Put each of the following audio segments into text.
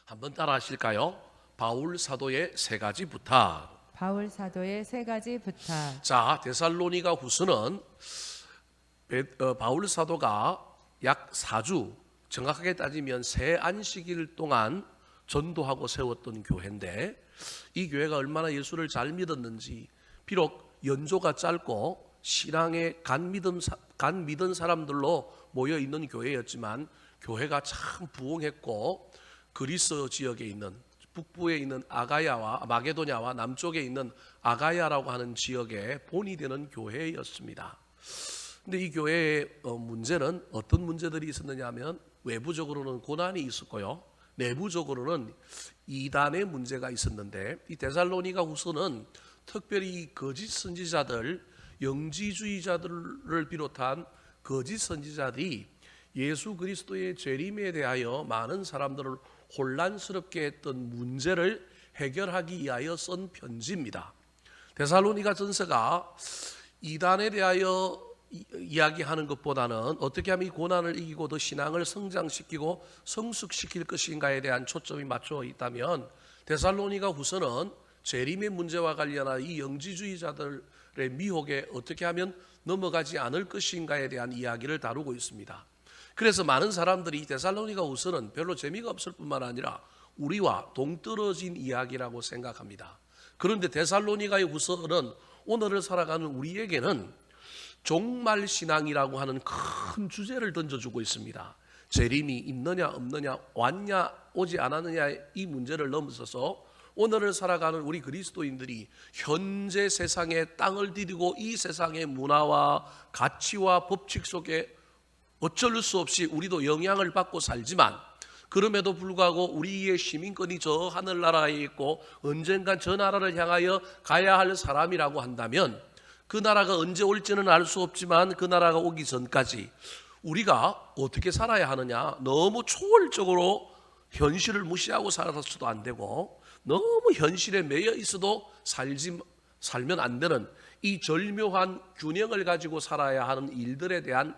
한번 따라 하실까요? 바울 사도의 세 가지 부탁. 바울 사도의 세 가지 부탁. 자, 데살로니가 후서는 바울 사도가 약 4주, 정확하게 따지면 세 안식일 동안 전도하고 세웠던 교회인데, 이 교회가 얼마나 예수를 잘 믿었는지, 비록 연조가 짧고 신앙에 간 믿은 사람들로 모여 있는 교회였지만 교회가 참 부흥했고, 그리스 지역에 있는 북부에 있는 아가야와 마게도냐와 남쪽에 있는 아가야라고 하는 지역에 본이 되는 교회였습니다. 근데 이 교회의 문제는 어떤 문제들이 있었느냐 하면, 외부적으로는 고난이 있었고요, 내부적으로는 이단의 문제가 있었는데, 이 데살로니가 후서는 특별히 거짓 선지자들, 영지주의자들을 비롯한 거짓 선지자들이 예수 그리스도의 재림에 대하여 많은 사람들을 혼란스럽게 했던 문제를 해결하기 위하여 쓴 편지입니다. 데살로니가 전서가 이단에 대하여 이야기하는 것보다는 어떻게 하면 이 고난을 이기고 더 신앙을 성장시키고 성숙시킬 것인가에 대한 초점이 맞춰 있다면, 데살로니가 후서는 재림의 문제와 관련한 이 영지주의자들의 미혹에 어떻게 하면 넘어가지 않을 것인가에 대한 이야기를 다루고 있습니다. 그래서 많은 사람들이 데살로니가 후서는 별로 재미가 없을 뿐만 아니라 우리와 동떨어진 이야기라고 생각합니다. 그런데 데살로니가의 후서는 오늘을 살아가는 우리에게는 종말 신앙이라고 하는 큰 주제를 던져주고 있습니다. 재림이 있느냐 없느냐, 왔냐 오지 않았느냐, 이 문제를 넘어서서 오늘을 살아가는 우리 그리스도인들이 현재 세상에 땅을 디디고 이 세상의 문화와 가치와 법칙 속에 어쩔 수 없이 우리도 영향을 받고 살지만, 그럼에도 불구하고 우리의 시민권이 저 하늘나라에 있고 언젠간 저 나라를 향하여 가야 할 사람이라고 한다면, 그 나라가 언제 올지는 알 수 없지만 그 나라가 오기 전까지 우리가 어떻게 살아야 하느냐, 너무 초월적으로 현실을 무시하고 살아서도 안 되고 너무 현실에 매여 있어도 살면 안 되는 이 절묘한 균형을 가지고 살아야 하는 일들에 대한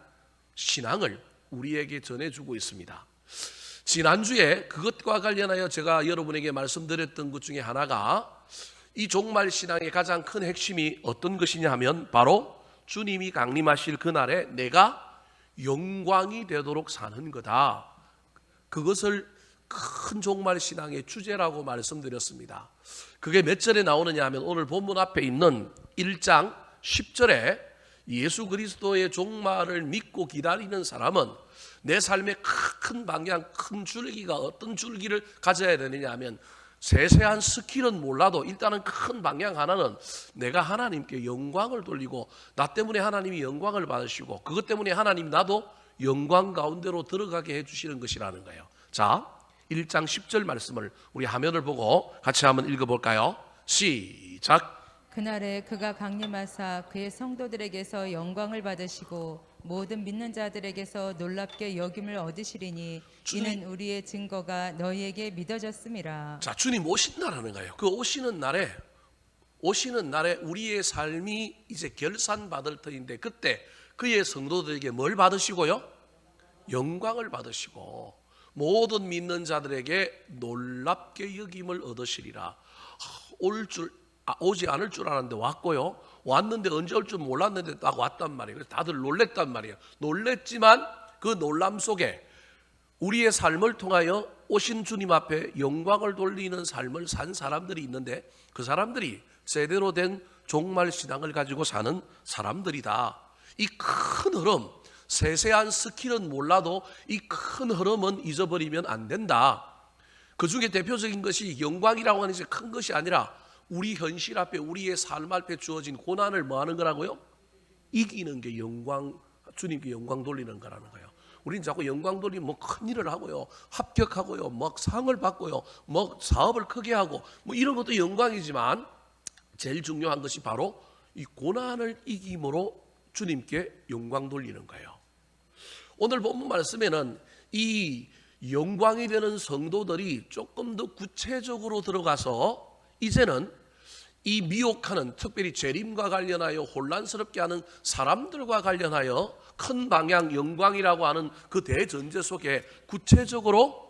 신앙을 우리에게 전해주고 있습니다. 지난주에 그것과 관련하여 제가 여러분에게 말씀드렸던 것 중에 하나가, 이 종말 신앙의 가장 큰 핵심이 어떤 것이냐 하면 바로 주님이 강림하실 그날에 내가 영광이 되도록 사는 거다. 그것을 큰 종말 신앙의 주제라고 말씀드렸습니다. 그게 몇 절에 나오느냐 하면, 오늘 본문 앞에 있는 1장 10절에 예수 그리스도의 종말을 믿고 기다리는 사람은 내 삶의 큰 방향, 큰 줄기가 어떤 줄기를 가져야 되느냐 하면, 세세한 스킬은 몰라도 일단은 큰 방향 하나는 내가 하나님께 영광을 돌리고 나 때문에 하나님이 영광을 받으시고 그것 때문에 하나님 나도 영광 가운데로 들어가게 해주시는 것이라는 거예요. 자, 1장 10절 말씀을 우리 화면을 보고 같이 한번 읽어볼까요? 시작. 그날에 그가 강림하사 그의 성도들에게서 영광을 받으시고 모든 믿는 자들에게서 놀랍게 여김을 얻으시리니 이는 우리의 증거가 너희에게 믿어졌음이라. 자, 주님 오신다라는 거예요. 그 오시는 날에 우리의 삶이 이제 결산받을 터인데, 그때 그의 성도들에게 뭘 받으시고요? 영광을 받으시고 모든 믿는 자들에게 놀랍게 여김을 얻으시리라. 오지 않을 줄 알았는데 왔고요, 왔는데 언제 올 줄 몰랐는데 딱 왔단 말이에요. 그래서 다들 놀랬단 말이에요. 놀랬지만 그 놀람 속에 우리의 삶을 통하여 오신 주님 앞에 영광을 돌리는 삶을 산 사람들이 있는데, 그 사람들이 제대로 된 종말 신앙을 가지고 사는 사람들이다. 이 큰 흐름, 세세한 스킬은 몰라도 이 큰 흐름은 잊어버리면 안 된다. 그 중에 대표적인 것이 영광이라고 하는 것이 큰 것이 아니라 우리 현실 앞에, 우리의 삶 앞에 주어진 고난을 뭐 하는 거라고요? 이기는 게 영광, 주님께 영광 돌리는 거라는 거예요. 우리는 자꾸 영광 돌리면 뭐 큰 일을 하고요, 합격하고요, 뭐 상을 받고요, 뭐 사업을 크게 하고 뭐 이런 것도 영광이지만, 제일 중요한 것이 바로 이 고난을 이김으로 주님께 영광 돌리는 거예요. 오늘 본문 말씀에는 이 영광이 되는 성도들이 조금 더 구체적으로 들어가서 이제는 이 미혹하는, 특별히 재림과 관련하여 혼란스럽게 하는 사람들과 관련하여 큰 방향, 영광이라고 하는 그 대전제 속에 구체적으로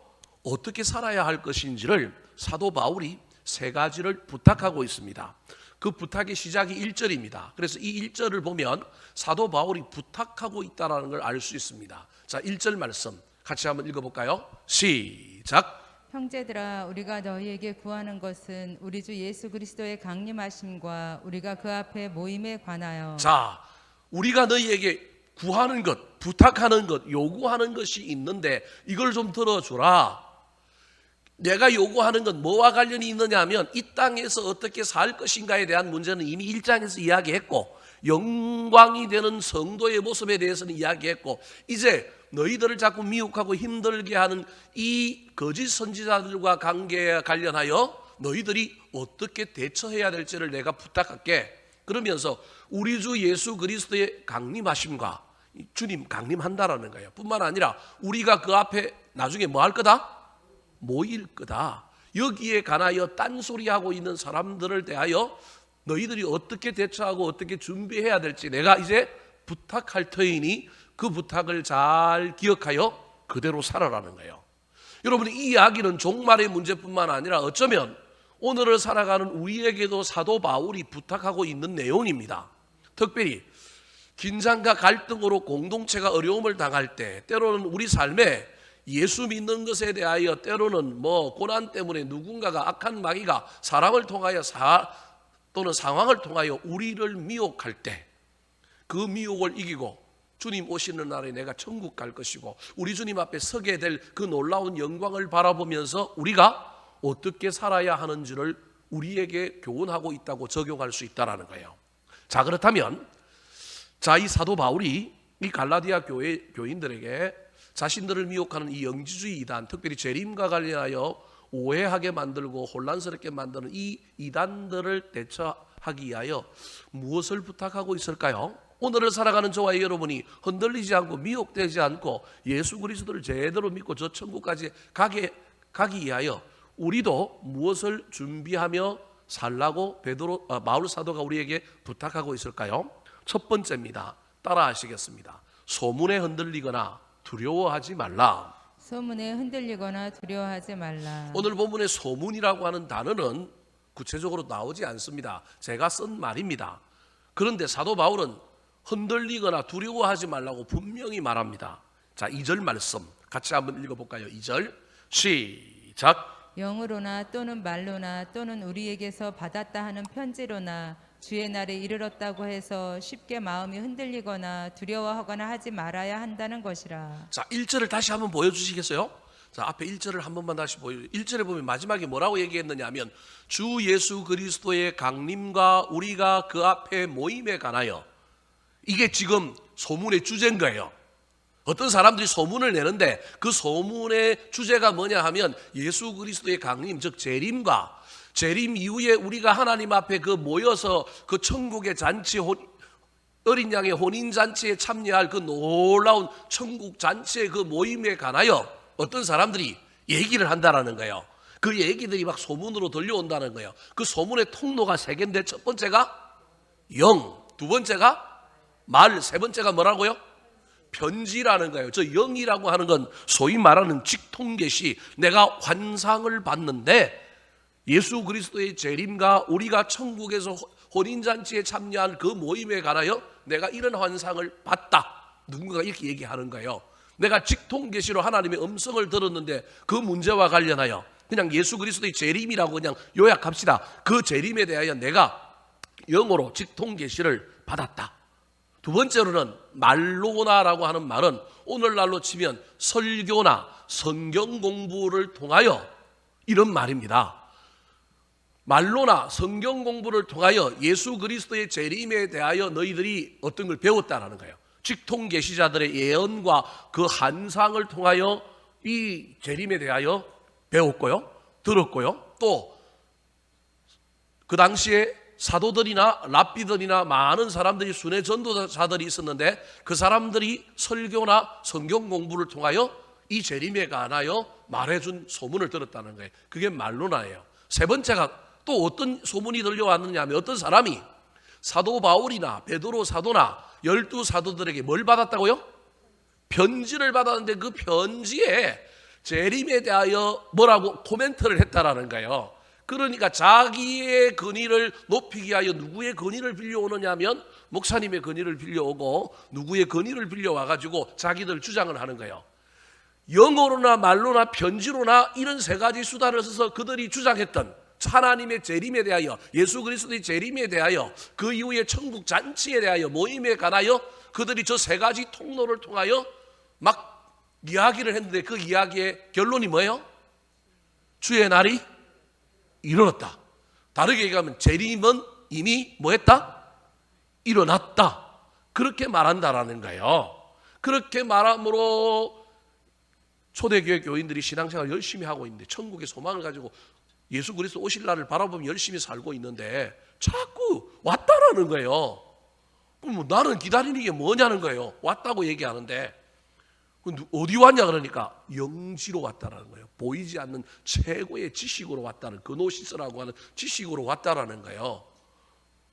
어떻게 살아야 할 것인지를 사도 바울이 세 가지를 부탁하고 있습니다. 그 부탁의 시작이 1절입니다. 그래서 이 1절을 보면 사도 바울이 부탁하고 있다는 걸 알 수 있습니다. 자, 1절 말씀 같이 한번 읽어볼까요? 시작. 형제들아 우리가 너희에게 구하는 것은 우리 주 예수 그리스도의 강림하심과 우리가 그 앞에 모임에 관하여. 자, 우리가 너희에게 구하는 것, 부탁하는 것, 요구하는 것이 있는데 이걸 좀 들어주라. 내가 요구하는 건 뭐와 관련이 있느냐 하면 이 땅에서 어떻게 살 것인가에 대한 문제는 이미 1장에서 이야기했고, 영광이 되는 성도의 모습에 대해서는 이야기했고, 이제 너희들을 자꾸 미혹하고 힘들게 하는 이 거짓 선지자들과 관계에 관련하여 너희들이 어떻게 대처해야 될지를 내가 부탁할게. 그러면서 우리 주 예수 그리스도의 강림하심과, 주님 강림한다라는 거예요. 뿐만 아니라 우리가 그 앞에 나중에 뭐 할 거다? 모일 거다. 여기에 관하여 딴소리하고 있는 사람들을 대하여 너희들이 어떻게 대처하고 어떻게 준비해야 될지 내가 이제 부탁할 터이니 그 부탁을 잘 기억하여 그대로 살아라는 거예요. 여러분, 이 이야기는 종말의 문제뿐만 아니라 어쩌면 오늘을 살아가는 우리에게도 사도 바울이 부탁하고 있는 내용입니다. 특별히 긴장과 갈등으로 공동체가 어려움을 당할 때, 때로는 우리 삶에 예수 믿는 것에 대하여 때로는 고난 때문에 누군가가 악한 마귀가 사람을 통하여 또는 상황을 통하여 우리를 미혹할 때, 그 미혹을 이기고 주님 오시는 날에 내가 천국 갈 것이고 우리 주님 앞에 서게 될 그 놀라운 영광을 바라보면서 우리가 어떻게 살아야 하는지를 우리에게 교훈하고 있다고 적용할 수 있다는 거예요. 자, 그렇다면 이 사도 바울이 이 갈라디아 교인들에게 자신들을 미혹하는 이 영지주의 이단, 특별히 재림과 관련하여 오해하게 만들고 혼란스럽게 만드는 이 이단들을 대처하기 위하여 무엇을 부탁하고 있을까요? 오늘을 살아가는 저와 여러분이 흔들리지 않고 미혹되지 않고 예수 그리스도를 제대로 믿고 저 천국까지 가기 위하여 우리도 무엇을 준비하며 살라고 바울 사도가 우리에게 부탁하고 있을까요? 첫 번째입니다. 따라하시겠습니다. 소문에 흔들리거나 두려워하지 말라. 소문에 흔들리거나 두려워하지 말라. 오늘 본문의 소문이라고 하는 단어는 구체적으로 나오지 않습니다. 제가 쓴 말입니다. 그런데 사도 바울은 흔들리거나 두려워하지 말라고 분명히 말합니다. 자, 2절 말씀 같이 한번 읽어볼까요? 2절 시작. 영으로나 또는 말로나 또는 우리에게서 받았다 하는 편지로나 주의 날에 이르렀다고 해서 쉽게 마음이 흔들리거나 두려워하거나 하지 말아야 한다는 것이라. 자, 1절을 다시 한번 보여주시겠어요? 자, 앞에 1절을 한 번만 다시 보여주세요. 1절에 보면 마지막에 뭐라고 얘기했느냐 하면 주 예수 그리스도의 강림과 우리가 그 앞에 모임에 관하여, 이게 지금 소문의 주제인 거예요. 어떤 사람들이 소문을 내는데 그 소문의 주제가 뭐냐 하면 예수 그리스도의 강림, 즉 재림과 재림 이후에 우리가 하나님 앞에 모여서 그 천국의 잔치, 어린 양의 혼인 잔치에 참여할 그 놀라운 천국 잔치의 그 모임에 관하여 어떤 사람들이 얘기를 한다라는 거예요. 그 얘기들이 막 소문으로 들려온다는 거예요. 그 소문의 통로가 세 개인데 첫 번째가 영, 두 번째가 말, 세 번째가 뭐라고요? 편지라는 거예요. 저 영이라고 하는 건 소위 말하는 직통계시, 내가 환상을 봤는데 예수 그리스도의 재림과 우리가 천국에서 혼인잔치에 참여한 그 모임에 관하여 내가 이런 환상을 봤다. 누군가가 이렇게 얘기하는 거예요. 내가 직통계시로 하나님의 음성을 들었는데 그 문제와 관련하여 그냥 예수 그리스도의 재림이라고 그냥 요약합시다. 그 재림에 대하여 내가 영어로 직통계시를 받았다. 두 번째로는 말로나라고 하는 말은 오늘날로 치면 설교나 성경 공부를 통하여 이런 말입니다. 말로나 성경 공부를 통하여 예수 그리스도의 재림에 대하여 너희들이 어떤 걸 배웠다라는 거예요. 직통계시자들의 예언과 그 환상을 통하여 이 재림에 대하여 배웠고요, 들었고요. 또 그 당시에 사도들이나 랍비들이나 많은 사람들이 순회 전도자들이 있었는데 그 사람들이 설교나 성경 공부를 통하여 이 재림에 관하여 말해준 소문을 들었다는 거예요. 그게 말로나예요. 세 번째가 또 어떤 소문이 들려왔느냐 하면 어떤 사람이 사도 바울이나 베드로 사도나 12 사도들에게 뭘 받았다고요? 편지를 받았는데 그 편지에 재림에 대하여 뭐라고 코멘트를 했다라는 거예요. 그러니까 자기의 권위를 높이기 위하여 누구의 권위를 빌려오느냐 하면 목사님의 권위를 빌려오고 누구의 권위를 빌려와가지고 자기들 주장을 하는 거예요. 영어로나 말로나 편지로나 이런 세 가지 수단을 써서 그들이 주장했던 하나님의 재림에 대하여, 예수 그리스도의 재림에 대하여, 그 이후에 천국 잔치에 대하여, 모임에 관하여 그들이 저 세 가지 통로를 통하여 막 이야기를 했는데 그 이야기의 결론이 뭐예요? 주의 날이 일어났다. 다르게 얘기하면 재림은 이미 뭐 했다? 일어났다. 그렇게 말한다라는 거예요. 그렇게 말함으로 초대교회 교인들이 신앙생활을 열심히 하고 있는데, 천국의 소망을 가지고 예수 그리스도 오실 날을 바라보며 열심히 살고 있는데 자꾸 왔다라는 거예요. 그럼 나는 기다리는 게 뭐냐는 거예요. 왔다고 얘기하는데 어디 왔냐 그러니까 영지로 왔다라는 거예요. 보이지 않는 최고의 지식으로 왔다는, 그노시스라고 하는 지식으로 왔다라는 거예요.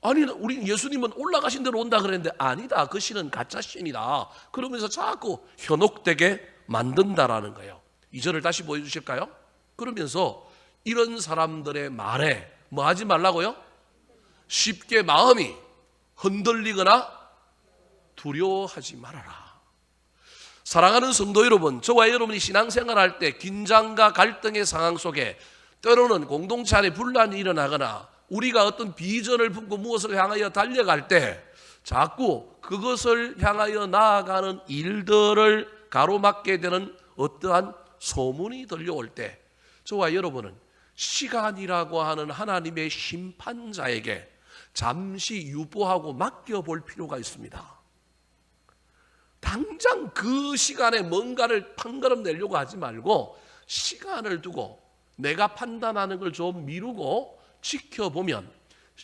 아니, 우리 예수님은 올라가신 대로 온다 그랬는데 아니다, 그 신은 가짜 신이다. 그러면서 자꾸 현혹되게 만든다라는 거예요. 2절을 다시 보여주실까요? 그러면서 이런 사람들의 말에 뭐 하지 말라고요? 쉽게 마음이 흔들리거나 두려워하지 말아라. 사랑하는 성도 여러분, 저와 여러분이 신앙생활할 때 긴장과 갈등의 상황 속에 때로는 공동체 안에 분란이 일어나거나 우리가 어떤 비전을 품고 무엇을 향하여 달려갈 때 자꾸 그것을 향하여 나아가는 일들을 가로막게 되는 어떠한 소문이 들려올 때 저와 여러분은 시간이라고 하는 하나님의 심판자에게 잠시 유보하고 맡겨볼 필요가 있습니다. 당장 그 시간에 뭔가를 판가름 내려고 하지 말고 시간을 두고 내가 판단하는 걸 좀 미루고 지켜보면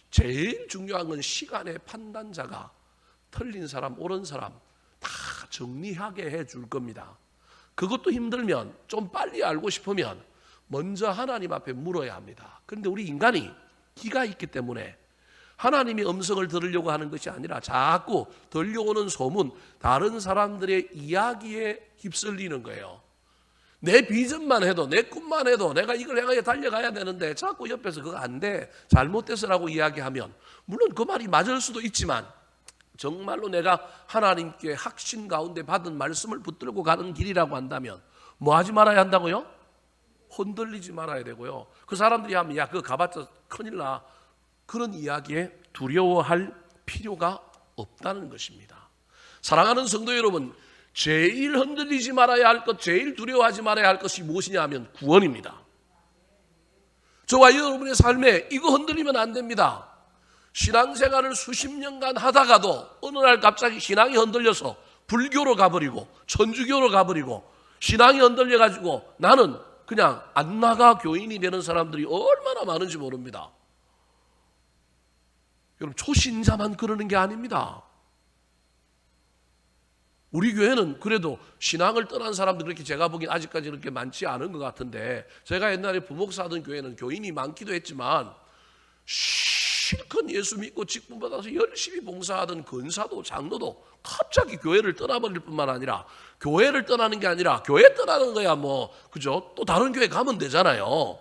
제일 중요한 건 시간의 판단자가 틀린 사람, 옳은 사람 다 정리하게 해줄 겁니다. 그것도 힘들면 좀 빨리 알고 싶으면 먼저 하나님 앞에 물어야 합니다. 그런데 우리 인간이 기가 있기 때문에 하나님의 음성을 들으려고 하는 것이 아니라 자꾸 들려오는 소문, 다른 사람들의 이야기에 휩쓸리는 거예요. 내 비전만 해도, 내 꿈만 해도 내가 이걸 향하여 달려가야 되는데 자꾸 옆에서 그거 안 돼, 잘못됐어라고 이야기하면 물론 그 말이 맞을 수도 있지만 정말로 내가 하나님께 확신 가운데 받은 말씀을 붙들고 가는 길이라고 한다면 뭐 하지 말아야 한다고요? 흔들리지 말아야 되고요. 그 사람들이 하면 야 그거 가봤자 큰일 나, 그런 이야기에 두려워할 필요가 없다는 것입니다. 사랑하는 성도 여러분, 제일 흔들리지 말아야 할 것, 제일 두려워하지 말아야 할 것이 무엇이냐 하면 구원입니다. 저와 여러분의 삶에 이거 흔들리면 안 됩니다. 신앙생활을 수십 년간 하다가도 어느 날 갑자기 신앙이 흔들려서 불교로 가버리고 천주교로 가버리고 신앙이 흔들려가지고 나는 그냥 안 나가 교인이 되는 사람들이 얼마나 많은지 모릅니다. 여러분, 초신자만 그러는 게 아닙니다. 우리 교회는 그래도 신앙을 떠난 사람들 그렇게 제가 보기엔 아직까지 그렇게 많지 않은 것 같은데, 제가 옛날에 부목사 하던 교회는 교인이 많기도 했지만 실컷 예수 믿고 직분 받아서 열심히 봉사하던 근사도 장로도 갑자기 교회를 떠나버릴 뿐만 아니라, 교회를 떠나는 게 아니라 교회 떠나는 거야 뭐 그죠? 또 다른 교회 가면 되잖아요.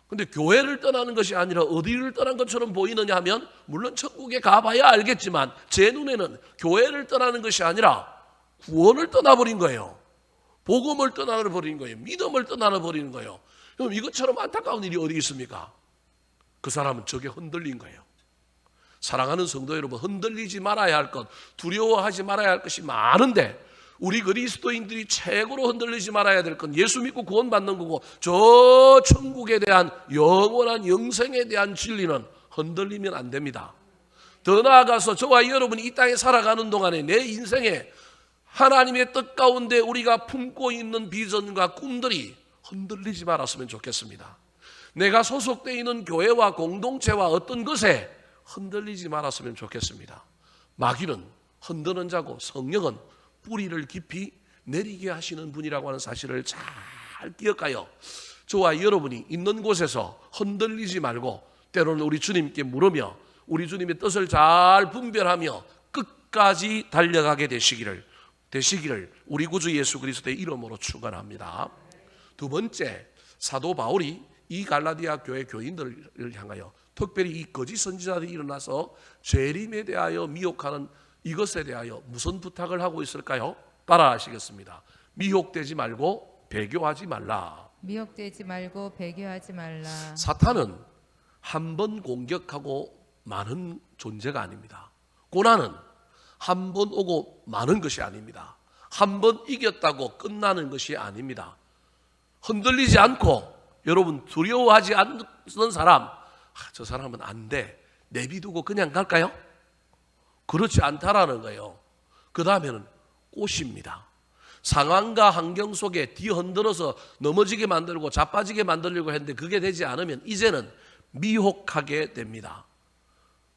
근데 교회를 떠나는 것이 아니라 어디를 떠난 것처럼 보이느냐 하면 물론 천국에 가봐야 알겠지만 제 눈에는 교회를 떠나는 것이 아니라 구원을 떠나버린 거예요. 복음을 떠나버린 거예요. 믿음을 떠나버리는 거예요. 그럼 이것처럼 안타까운 일이 어디 있습니까? 그 사람은 저게 흔들린 거예요. 사랑하는 성도 여러분, 흔들리지 말아야 할 것, 두려워하지 말아야 할 것이 많은데 우리 그리스도인들이 최고로 흔들리지 말아야 될 건 예수 믿고 구원받는 거고, 저 천국에 대한 영원한 영생에 대한 진리는 흔들리면 안 됩니다. 더 나아가서 저와 여러분이 이 땅에 살아가는 동안에 내 인생에 하나님의 뜻 가운데 우리가 품고 있는 비전과 꿈들이 흔들리지 말았으면 좋겠습니다. 내가 소속되어 있는 교회와 공동체와 어떤 것에 흔들리지 말았으면 좋겠습니다. 마귀는 흔드는 자고 성령은 뿌리를 깊이 내리게 하시는 분이라고 하는 사실을 잘 기억하여 저와 여러분이 있는 곳에서 흔들리지 말고 때로는 우리 주님께 물으며 우리 주님의 뜻을 잘 분별하며 끝까지 달려가게 되시기를 우리 구주 예수 그리스도의 이름으로 축원합니다. 두 번째, 사도 바울이 이 갈라디아 교회 교인들을 향하여 특별히 이 거짓 선지자들이 일어나서 재림에 대하여 미혹하는 이것에 대하여 무슨 부탁을 하고 있을까요? 따라 하시겠습니다. 미혹되지 말고 배교하지 말라. 미혹되지 말고 배교하지 말라. 사탄은 한 번 공격하고 마는 존재가 아닙니다. 고난은 한 번 오고 마는 것이 아닙니다. 한 번 이겼다고 끝나는 것이 아닙니다. 흔들리지 않고 여러분 두려워하지 않는 사람, 저 사람은 안 돼, 내비두고 그냥 갈까요? 그렇지 않다라는 거예요. 그 다음에는 꽃입니다. 상황과 환경 속에 뒤흔들어서 넘어지게 만들고 자빠지게 만들려고 했는데 그게 되지 않으면 이제는 미혹하게 됩니다.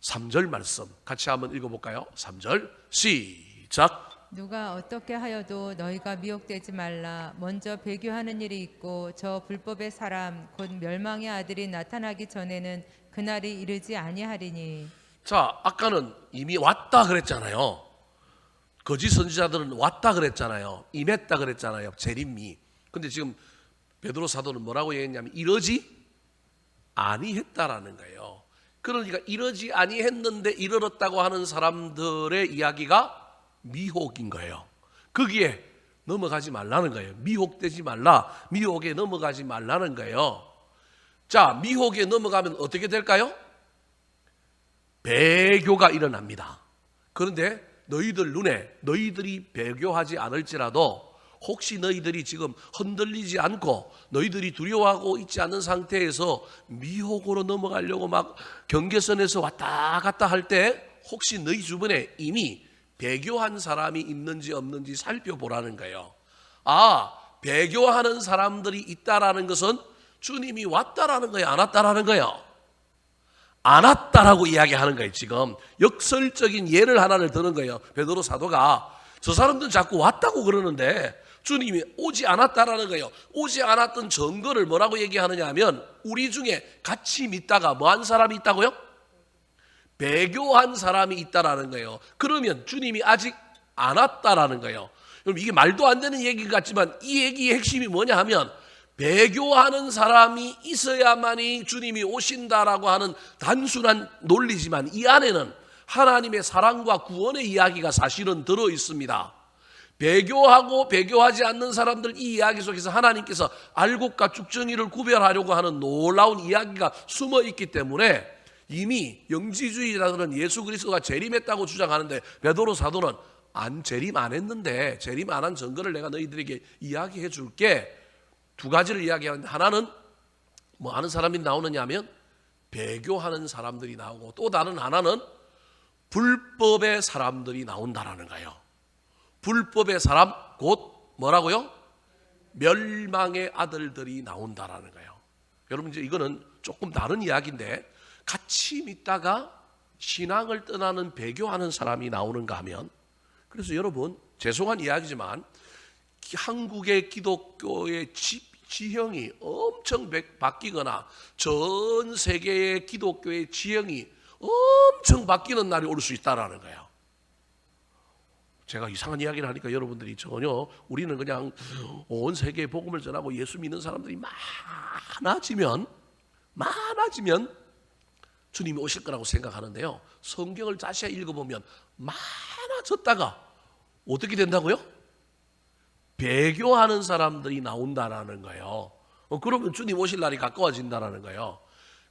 3절 말씀 같이 한번 읽어볼까요? 3절 시작. 누가 어떻게 하여도 너희가 미혹되지 말라. 먼저 배교하는 일이 있고 저 불법의 사람 곧 멸망의 아들이 나타나기 전에는 그날이 이르지 아니하리니. 자, 아까는 이미 왔다 그랬잖아요. 거짓 선지자들은 왔다 그랬잖아요. 임했다 그랬잖아요. 재림이. 근데 지금 베드로 사도는 뭐라고 얘기했냐면 이러지 아니했다라는 거예요. 그러니까 이러지 아니했는데 이르렀다고 하는 사람들의 이야기가 미혹인 거예요. 거기에 넘어가지 말라는 거예요. 미혹되지 말라. 미혹에 넘어가지 말라는 거예요. 자, 미혹에 넘어가면 어떻게 될까요? 배교가 일어납니다. 그런데 너희들 눈에 너희들이 배교하지 않을지라도 혹시 너희들이 지금 흔들리지 않고 너희들이 두려워하고 있지 않은 상태에서 미혹으로 넘어가려고 막 경계선에서 왔다 갔다 할 때 혹시 너희 주변에 이미 배교한 사람이 있는지 없는지 살펴보라는 거예요. 아, 배교하는 사람들이 있다라는 것은 주님이 왔다라는 거예요? 안 왔다라는 거예요? 안 왔다라고 이야기하는 거예요. 지금 역설적인 예를 하나를 드는 거예요. 베드로 사도가 저 사람들은 자꾸 왔다고 그러는데 주님이 오지 않았다라는 거예요. 오지 않았던 증거를 뭐라고 얘기하느냐 하면 우리 중에 같이 믿다가 뭐한 사람이 있다고요? 배교한 사람이 있다라는 거예요. 그러면 주님이 아직 안 왔다라는 거예요. 그럼 이게 말도 안 되는 얘기 같지만 이 얘기의 핵심이 뭐냐 하면 배교하는 사람이 있어야만이 주님이 오신다라고 하는 단순한 논리지만 이 안에는 하나님의 사랑과 구원의 이야기가 사실은 들어 있습니다. 배교하고 배교하지 않는 사람들 이 이야기 속에서 하나님께서 알곡과 쭉정이를 구별하려고 하는 놀라운 이야기가 숨어 있기 때문에 이미 영지주의자들은 예수 그리스도가 재림했다고 주장하는데 베드로 사도는 재림 안 했는데 재림 안 한 증거를 내가 너희들에게 이야기해 줄게. 두 가지를 이야기하는데 하나는 뭐 하는 사람이 나오느냐 하면 배교하는 사람들이 나오고 또 다른 하나는 불법의 사람들이 나온다라는 거예요. 불법의 사람 곧 뭐라고요? 멸망의 아들들이 나온다라는 거예요. 여러분 이제 이거는 조금 다른 이야기인데 같이 믿다가 신앙을 떠나는 배교하는 사람이 나오는가 하면 그래서 여러분 죄송한 이야기지만 한국의 기독교의 지형이 엄청 바뀌거나 전 세계의 기독교의 지형이 엄청 바뀌는 날이 올 수 있다라는 거예요. 제가 이상한 이야기를 하니까 여러분들이 전혀 우리는 그냥 온 세계에 복음을 전하고 예수 믿는 사람들이 많아지면 주님이 오실 거라고 생각하는데요. 성경을 자세히 읽어보면 많아졌다가 어떻게 된다고요? 배교하는 사람들이 나온다라는 거예요. 그러면 주님 오실 날이 가까워진다라는 거예요.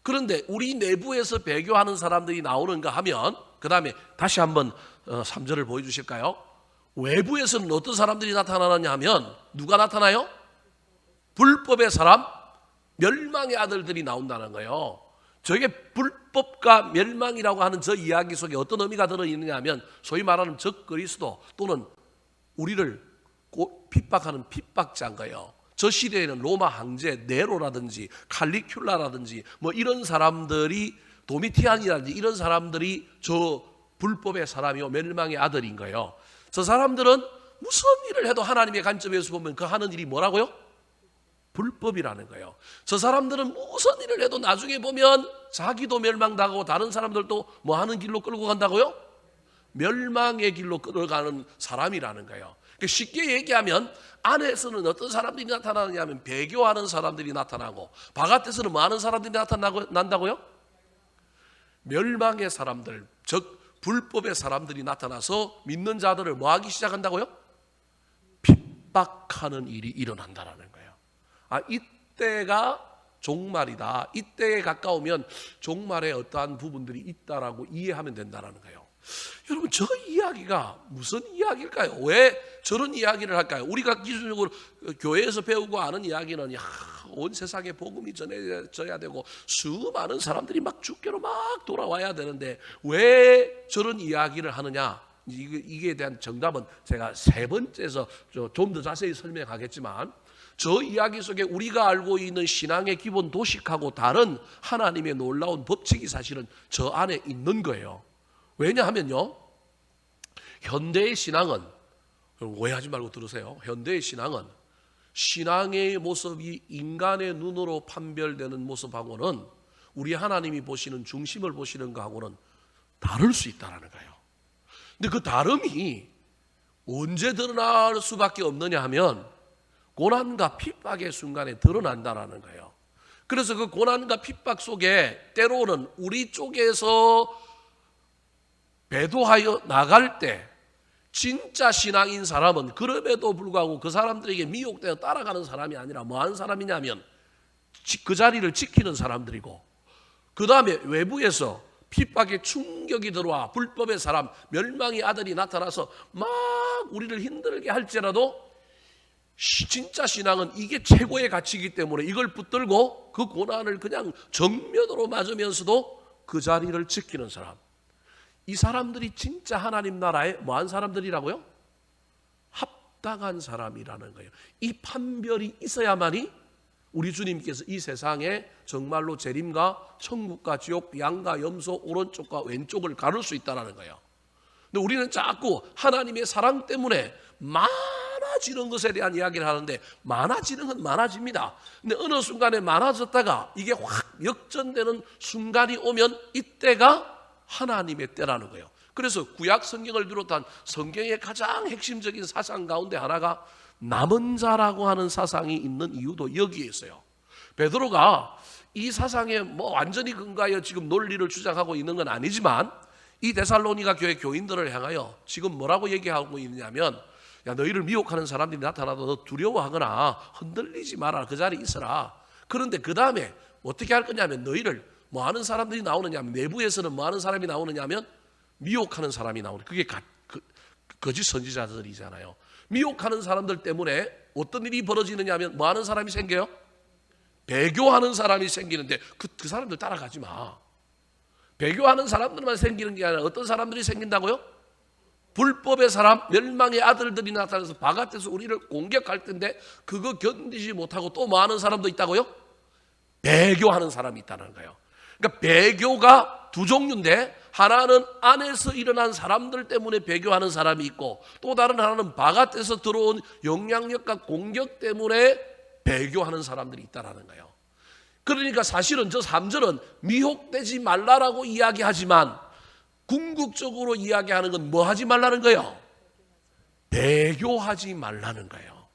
그런데 우리 내부에서 배교하는 사람들이 나오는가 하면 그 다음에 다시 한번 3절을 보여주실까요? 외부에서는 어떤 사람들이 나타나느냐 하면 누가 나타나요? 불법의 사람, 멸망의 아들들이 나온다는 거예요. 저게 불법과 멸망이라고 하는 저 이야기 속에 어떤 의미가 들어있느냐 하면 소위 말하는 적그리스도 또는 우리를 핍박하는 핍박자인 거예요. 저 시대에는 로마 황제 네로라든지 칼리큘라라든지 뭐 이런 사람들이 도미티안이라든지 이런 사람들이 저 불법의 사람이요 멸망의 아들인 거예요. 저 사람들은 무슨 일을 해도 하나님의 관점에서 보면 그 하는 일이 뭐라고요? 불법이라는 거예요. 저 사람들은 무슨 일을 해도 나중에 보면 자기도 멸망당하고 다른 사람들도 뭐 하는 길로 끌고 간다고요? 멸망의 길로 끌어가는 사람이라는 거예요. 쉽게 얘기하면 안에서는 어떤 사람들이 나타나느냐면 배교하는 사람들이 나타나고, 바깥에서는 뭐 하는 사람들이 난다고요? 멸망의 사람들, 즉 불법의 사람들이 나타나서 믿는 자들을 뭐 하기 시작한다고요? 핍박하는 일이 일어난다라는 거예요. 이때가 종말이다. 이때에 가까우면 종말의 어떠한 부분들이 있다라고 이해하면 된다라는 거예요. 여러분, 저 이야기가 무슨 이야기일까요? 왜 저런 이야기를 할까요? 우리가 기준적으로 교회에서 배우고 아는 이야기는 온 세상에 복음이 전해져야 되고 수많은 사람들이 막 주께로 막 돌아와야 되는데 왜 저런 이야기를 하느냐? 이게 대한 정답은 제가 세 번째에서 좀 더 자세히 설명하겠지만, 저 이야기 속에 우리가 알고 있는 신앙의 기본 도식하고 다른 하나님의 놀라운 법칙이 사실은 저 안에 있는 거예요. 왜냐하면요, 현대의 신앙은, 오해하지 말고 들으세요. 현대의 신앙은 신앙의 모습이 인간의 눈으로 판별되는 모습하고는 우리 하나님이 보시는 중심을 보시는 것하고는 다를 수 있다는 거예요. 근데 그 다름이 언제 드러날 수밖에 없느냐 하면 고난과 핍박의 순간에 드러난다는 거예요. 그래서 그 고난과 핍박 속에 때로는 우리 쪽에서 배도하여 나갈 때 진짜 신앙인 사람은 그럼에도 불구하고 그 사람들에게 미혹되어 따라가는 사람이 아니라 뭐 하는 사람이냐면 그 자리를 지키는 사람들이고, 그 다음에 외부에서 핍박의 충격이 들어와 불법의 사람, 멸망의 아들이 나타나서 막 우리를 힘들게 할지라도 진짜 신앙은 이게 최고의 가치이기 때문에 이걸 붙들고 그 고난을 그냥 정면으로 맞으면서도 그 자리를 지키는 사람, 이 사람들이 진짜 하나님 나라에 뭐한 사람들이라고요? 합당한 사람이라는 거예요. 이 판별이 있어야만이 우리 주님께서 이 세상에 정말로 재림과 천국과 지옥, 양과 염소, 오른쪽과 왼쪽을 가를 수 있다는 거예요. 근데 우리는 자꾸 하나님의 사랑 때문에 많아지는 것에 대한 이야기를 하는데, 많아지는 건 많아집니다. 근데 어느 순간에 많아졌다가 이게 확 역전되는 순간이 오면 이때가 하나님의 때라는 거예요. 그래서 구약 성경을 비롯한 성경의 가장 핵심적인 사상 가운데 하나가 남은 자라고 하는 사상이 있는 이유도 여기에 있어요. 베드로가 이 사상에 뭐 완전히 근거하여 지금 논리를 주장하고 있는 건 아니지만, 이 데살로니가 교회 교인들을 향하여 지금 뭐라고 얘기하고 있느냐면, 야, 너희를 미혹하는 사람들이 나타나도 너 두려워하거나 흔들리지 마라. 그 자리에 있어라. 그런데 그 다음에 어떻게 할 거냐면, 너희를 뭐 하는 사람들이 나오느냐 하면, 내부에서는 뭐 하는 사람이 나오느냐 하면 미혹하는 사람이 나오는, 그게 거짓 선지자들이잖아요. 미혹하는 사람들 때문에 어떤 일이 벌어지느냐 하면 뭐 하는 사람이 생겨요? 배교하는 사람이 생기는데 그 사람들 따라가지 마. 배교하는 사람들만 생기는 게 아니라 어떤 사람들이 생긴다고요? 불법의 사람, 멸망의 아들들이 나타나서 바깥에서 우리를 공격할 텐데 그거 견디지 못하고 또 뭐 하는 사람도 있다고요? 배교하는 사람이 있다는 거예요. 그러니까 배교가 두 종류인데, 하나는 안에서 일어난 사람들 때문에 배교하는 사람이 있고, 또 다른 하나는 바깥에서 들어온 영향력과 공격 때문에 배교하는 사람들이 있다는 거예요. 그러니까 사실은 저 3절은 미혹되지 말라라고 이야기하지만 궁극적으로 이야기하는 건 뭐 하지 말라는 거예요? 배교하지 말라는 거예요.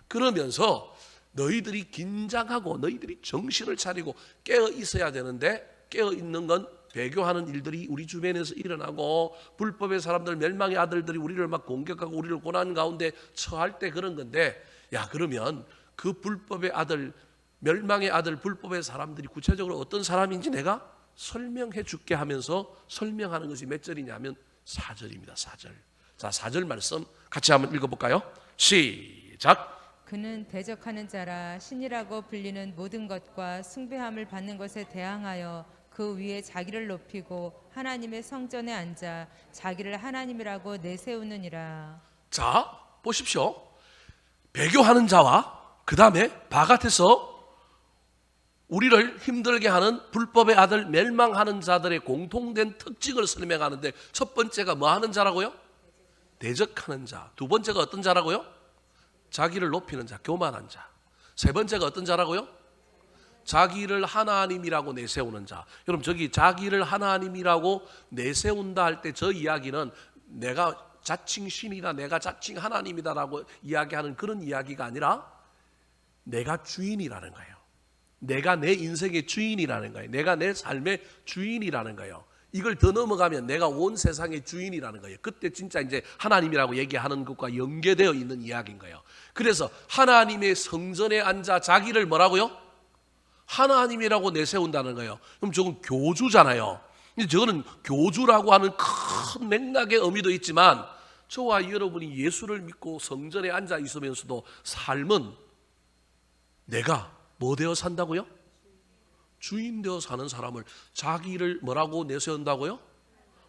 그러면서 너희들이 긴장하고 너희들이 정신을 차리고 깨어 있어야 되는데, 깨어 있는 건 배교하는 일들이 우리 주변에서 일어나고 불법의 사람들, 멸망의 아들들이 우리를 막 공격하고 우리를 고난 가운데 처할 때 그런 건데, 야, 그러면 그 불법의 아들, 멸망의 아들, 불법의 사람들이 구체적으로 어떤 사람인지 내가 설명해 줄게 하면서 설명하는 것이 몇 절이냐면 4절입니다. 4절. 자, 4절 말씀 같이 한번 읽어볼까요? 시작. 그는 대적하는 자라 신이라고 불리는 모든 것과 숭배함을 받는 것에 대항하여 그 위에 자기를 높이고 하나님의 성전에 앉아 자기를 하나님이라고 내세우느니라. 자, 보십시오. 배교하는 자와 그 다음에 바깥에서 우리를 힘들게 하는 불법의 아들, 멸망하는 자들의 공통된 특징을 설명하는데, 첫 번째가 뭐 하는 자라고요? 대적하는 자. 두 번째가 어떤 자라고요? 자기를 높이는 자, 교만한 자. 세 번째가 어떤 자라고요? 자기를 하나님이라고 내세우는 자. 여러분, 저기 자기를 하나님이라고 내세운다 할 때 저 이야기는 내가 자칭 신이다, 내가 자칭 하나님이다라고 이야기하는 그런 이야기가 아니라 내가 주인이라는 거예요. 내가 내 인생의 주인이라는 거예요. 내가 내 삶의 주인이라는 거예요. 이걸 더 넘어가면 내가 온 세상의 주인이라는 거예요. 그때 진짜 이제 하나님이라고 얘기하는 것과 연계되어 있는 이야기인 거예요. 그래서 하나님의 성전에 앉아 자기를 뭐라고요? 하나님이라고 내세운다는 거예요. 그럼 저건 교주잖아요. 저거는 교주라고 하는 큰 맥락의 의미도 있지만 저와 여러분이 예수를 믿고 성전에 앉아 있으면서도 삶은 내가 뭐 되어 산다고요? 주인 되어 사는 사람을 자기를 뭐라고 내세운다고요?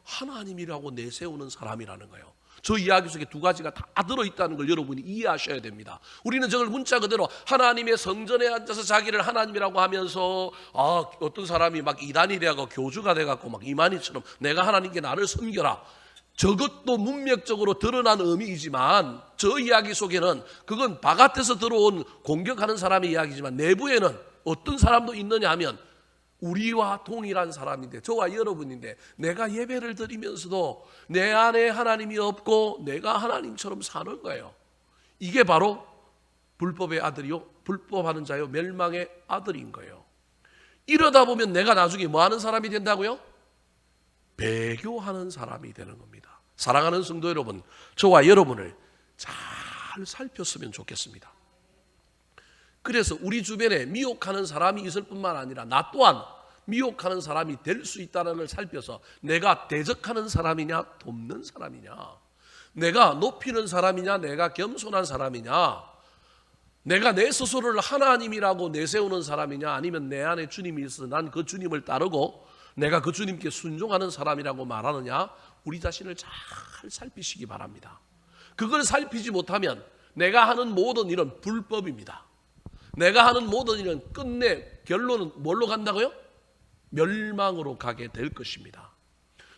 하나님이라고 내세우는 사람이라는 거예요. 저 이야기 속에 두 가지가 다 들어있다는 걸 여러분이 이해하셔야 됩니다. 우리는 저걸 문자 그대로 하나님의 성전에 앉아서 자기를 하나님이라고 하면서 어떤 사람이 막 이단이 돼가고 교주가 돼갖고 막 이만희처럼 내가 하나님께 나를 섬겨라. 저것도 문맥적으로 드러난 의미이지만 저 이야기 속에는 그건 바깥에서 들어온 공격하는 사람의 이야기지만 내부에는 어떤 사람도 있느냐 하면 우리와 동일한 사람인데 저와 여러분인데 내가 예배를 드리면서도 내 안에 하나님이 없고 내가 하나님처럼 사는 거예요. 이게 바로 불법의 아들이요 불법하는 자요 멸망의 아들인 거예요. 이러다 보면 내가 나중에 뭐 하는 사람이 된다고요? 배교하는 사람이 되는 겁니다. 사랑하는 성도 여러분, 저와 여러분을 잘 살폈으면 좋겠습니다. 그래서 우리 주변에 미혹하는 사람이 있을 뿐만 아니라 나 또한 미혹하는 사람이 될 수 있다는 걸 살펴서 내가 대적하는 사람이냐 돕는 사람이냐, 내가 높이는 사람이냐 내가 겸손한 사람이냐, 내가 내 스스로를 하나님이라고 내세우는 사람이냐 아니면 내 안에 주님이 있어 난 그 주님을 따르고 내가 그 주님께 순종하는 사람이라고 말하느냐, 우리 자신을 잘 살피시기 바랍니다. 그걸 살피지 못하면 내가 하는 모든 일은 불법입니다. 내가 하는 모든 일은 끝내 결론은 뭘로 간다고요? 멸망으로 가게 될 것입니다.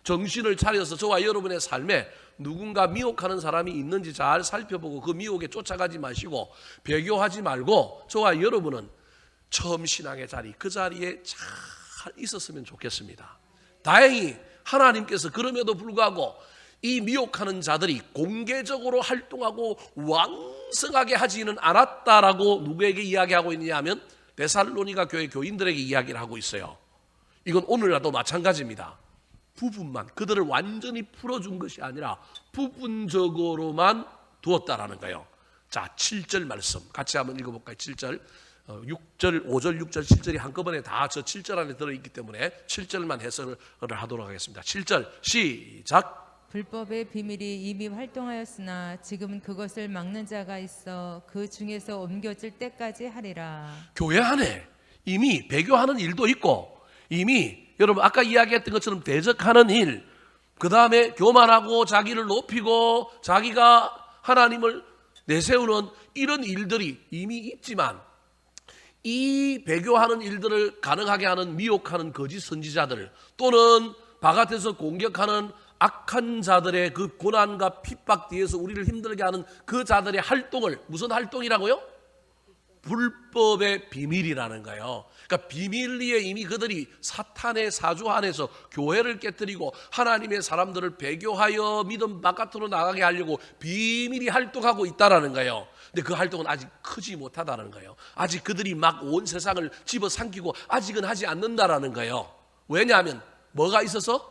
정신을 차려서 저와 여러분의 삶에 누군가 미혹하는 사람이 있는지 잘 살펴보고 그 미혹에 쫓아가지 마시고 배교하지 말고 저와 여러분은 처음 신앙의 자리 그 자리에 잘 있었으면 좋겠습니다. 다행히 하나님께서 그럼에도 불구하고 이 미혹하는 자들이 공개적으로 활동하고 왕성하게 하지는 않았다라고 누구에게 이야기하고 있느냐 하면 데살로니가 교회 교인들에게 이야기를 하고 있어요. 이건 오늘날도 마찬가지입니다. 부분만 그들을 완전히 풀어준 것이 아니라 부분적으로만 두었다라는 거예요. 자, 7절 말씀 같이 한번 읽어볼까요? 7절 6절, 5절, 6절, 7절이 한꺼번에 다 저 7절 안에 들어있기 때문에 7절만 해석을 하도록 하겠습니다. 7절 시작. 불법의 비밀이 이미 활동하였으나 지금은 그것을 막는 자가 있어 그 중에서 옮겨질 때까지 하리라. 교회 안에 이미 배교하는 일도 있고 이미 여러분 아까 이야기했던 것처럼 대적하는 일, 그 다음에 교만하고 자기를 높이고 자기가 하나님을 내세우는 이런 일들이 이미 있지만 이 배교하는 일들을 가능하게 하는 미혹하는 거짓 선지자들 또는 바깥에서 공격하는 악한 자들의 그 고난과 핍박 뒤에서 우리를 힘들게 하는 그 자들의 활동을 무슨 활동이라고요? 불법의 비밀이라는 거예요. 그러니까 비밀리에 이미 그들이 사탄의 사주 안에서 교회를 깨뜨리고 하나님의 사람들을 배교하여 믿음 바깥으로 나가게 하려고 비밀이 활동하고 있다라는 거예요. 근데 그 활동은 아직 크지 못하다는 거예요. 아직 그들이 막 온 세상을 집어삼키고 아직은 하지 않는다라는 거예요. 왜냐하면 뭐가 있어서?